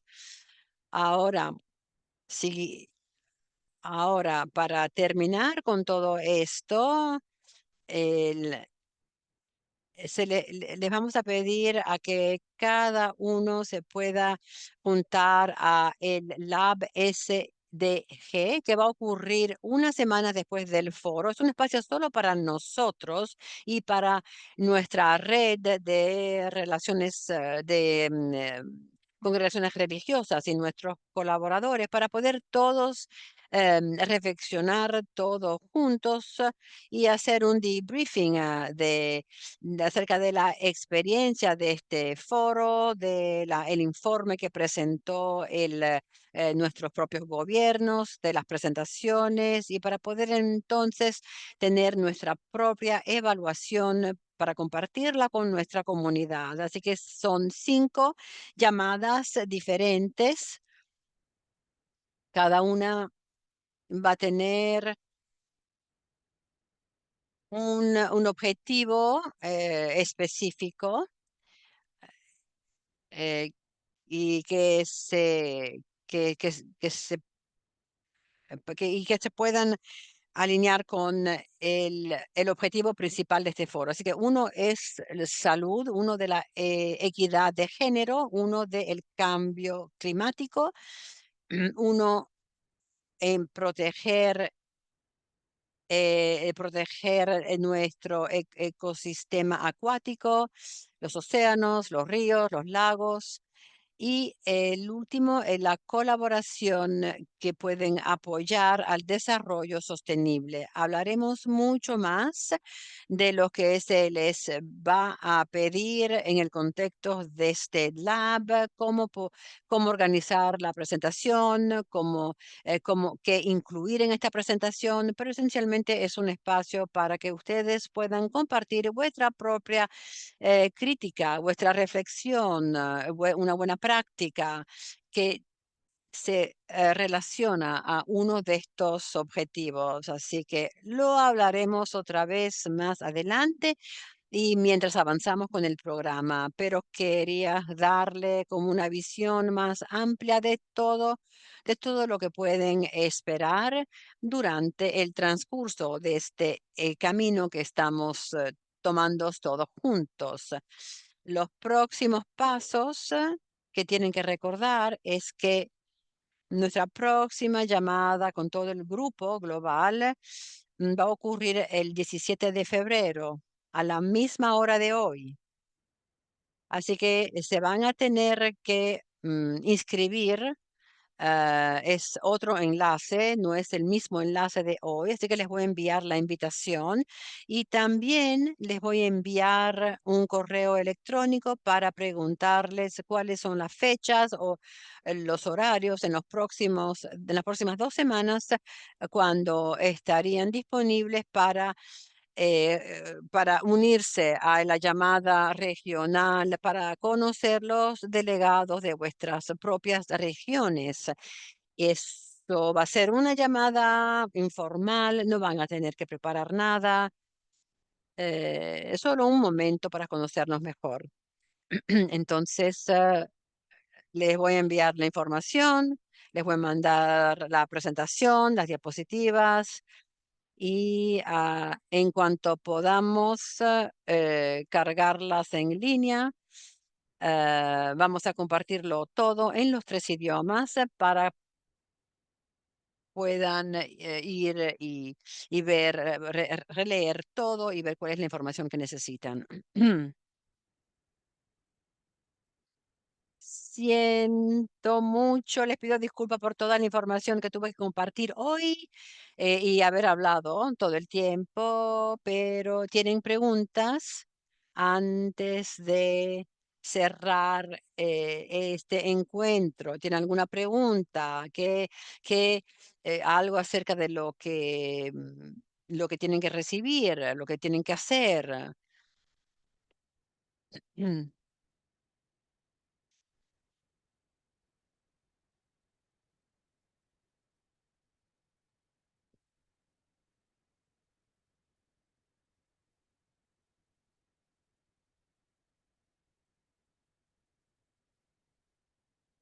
Ahora, sí, ahora para terminar con todo esto, el- les vamos a pedir a que cada uno se pueda juntar a el Lab SDG, que va a ocurrir una semana después del foro. Es un espacio solo para nosotros y para nuestra red de relaciones congregaciones religiosas y nuestros colaboradores para poder todos reflexionar todos juntos y hacer un debriefing acerca de la experiencia de este foro, el informe que presentó nuestros propios gobiernos, de las presentaciones y para poder entonces tener nuestra propia evaluación para compartirla con nuestra comunidad. Así que son 5 llamadas diferentes. Cada una va a tener un objetivo específico eh, y que se puedan alinear con el objetivo principal de este foro. Así que uno es la salud, uno de la equidad de género, uno del cambio climático, uno en proteger nuestro ecosistema acuático, los océanos, los ríos, los lagos Y el último es la colaboración que pueden apoyar al desarrollo sostenible. Hablaremos mucho más de lo que se les va a pedir en el contexto de este lab, cómo organizar la presentación, cómo qué incluir en esta presentación, pero esencialmente es un espacio para que ustedes puedan compartir vuestra propia crítica, vuestra reflexión, una buena práctica que se relaciona a uno de estos objetivos. Así que lo hablaremos otra vez más adelante y mientras avanzamos con el programa, pero quería darle como una visión más amplia de todo lo que pueden esperar durante el transcurso de este camino que estamos tomando todos juntos. Los próximos pasos que tienen que recordar es que nuestra próxima llamada con todo el grupo global va a ocurrir el 17 de febrero a la misma hora de hoy. Así que se van a tener que inscribir. Es otro enlace, no es el mismo enlace de hoy, así que les voy a enviar la invitación y también les voy a enviar un correo electrónico para preguntarles cuáles son las fechas o los horarios en las próximas 2 semanas cuando estarían disponibles para unirse a la llamada regional, para conocer los delegados de vuestras propias regiones. Esto va a ser una llamada informal, no van a tener que preparar nada, es solo un momento para conocernos mejor. Entonces, les voy a enviar la información, les voy a mandar la presentación, las diapositivas y en cuanto podamos cargarlas en línea, vamos a compartirlo todo en los 3 idiomas para puedan ir y ver, releer todo y ver cuál es la información que necesitan. Siento mucho, les pido disculpas por toda la información que tuve que compartir hoy y haber hablado todo el tiempo, pero ¿tienen preguntas antes de cerrar este encuentro? ¿Tienen alguna pregunta? Algo acerca de lo que tienen que recibir, lo que tienen que hacer?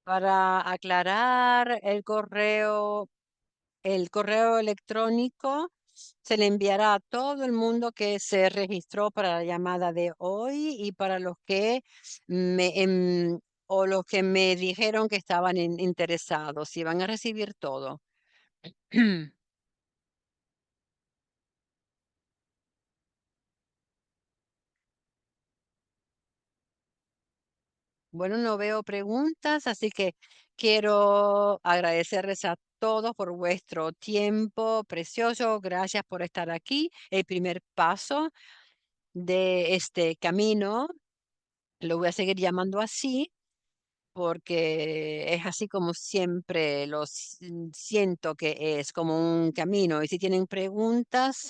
Para aclarar el correo electrónico se le enviará a todo el mundo que se registró para la llamada de hoy y para los que o los que me dijeron que estaban interesados y van a recibir todo. Bueno, no veo preguntas, así que quiero agradecerles a todos por vuestro tiempo precioso. Gracias por estar aquí. El primer paso de este camino, lo voy a seguir llamando así, porque es así como siempre siento que es como un camino. Y si tienen preguntas,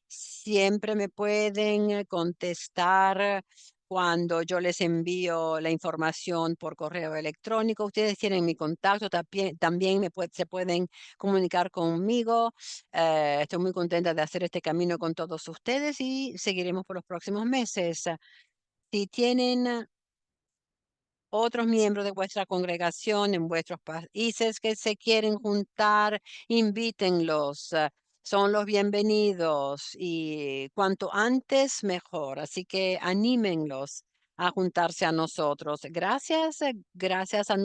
siempre me pueden contestar cuando yo les envío la información por correo electrónico. Ustedes tienen mi contacto, también se pueden comunicar conmigo. Estoy muy contenta de hacer este camino con todos ustedes y seguiremos por los próximos meses. Si tienen otros miembros de vuestra congregación en vuestros países que se quieren juntar, invítenlos. Son los bienvenidos y cuanto antes mejor. Así que anímenlos a juntarse a nosotros. Gracias, gracias a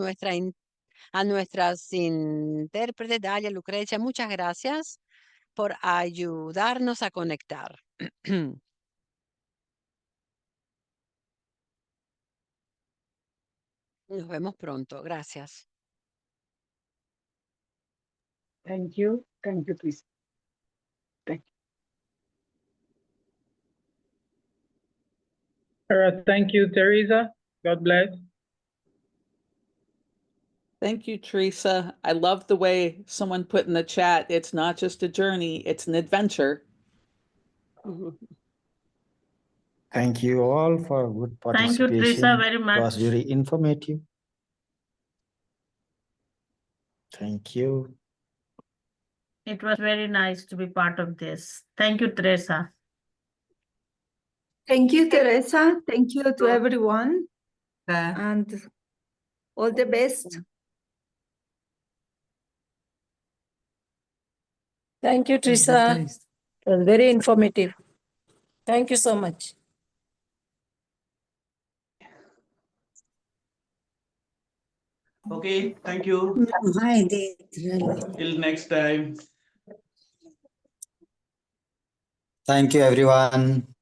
a nuestras intérpretes, Dalia, Lucrecia, muchas gracias por ayudarnos a conectar. Nos vemos pronto. Gracias. Thank you. Thank you, Teresa. Thank you. Thank you, Teresa. God bless. Thank you, Teresa. I love the way someone put in the chat, it's not just a journey, it's an adventure. Thank you all for good Thank you, participation. Teresa, very It was much. very informative. Thank you. It was very nice to be part of this. Thank you, Teresa. Thank you, Teresa. Thank you to everyone. And all the best. Thank you, Teresa. It was very informative. Thank you so much. Okay, thank you. I did, really. Till next time. Thank you, everyone.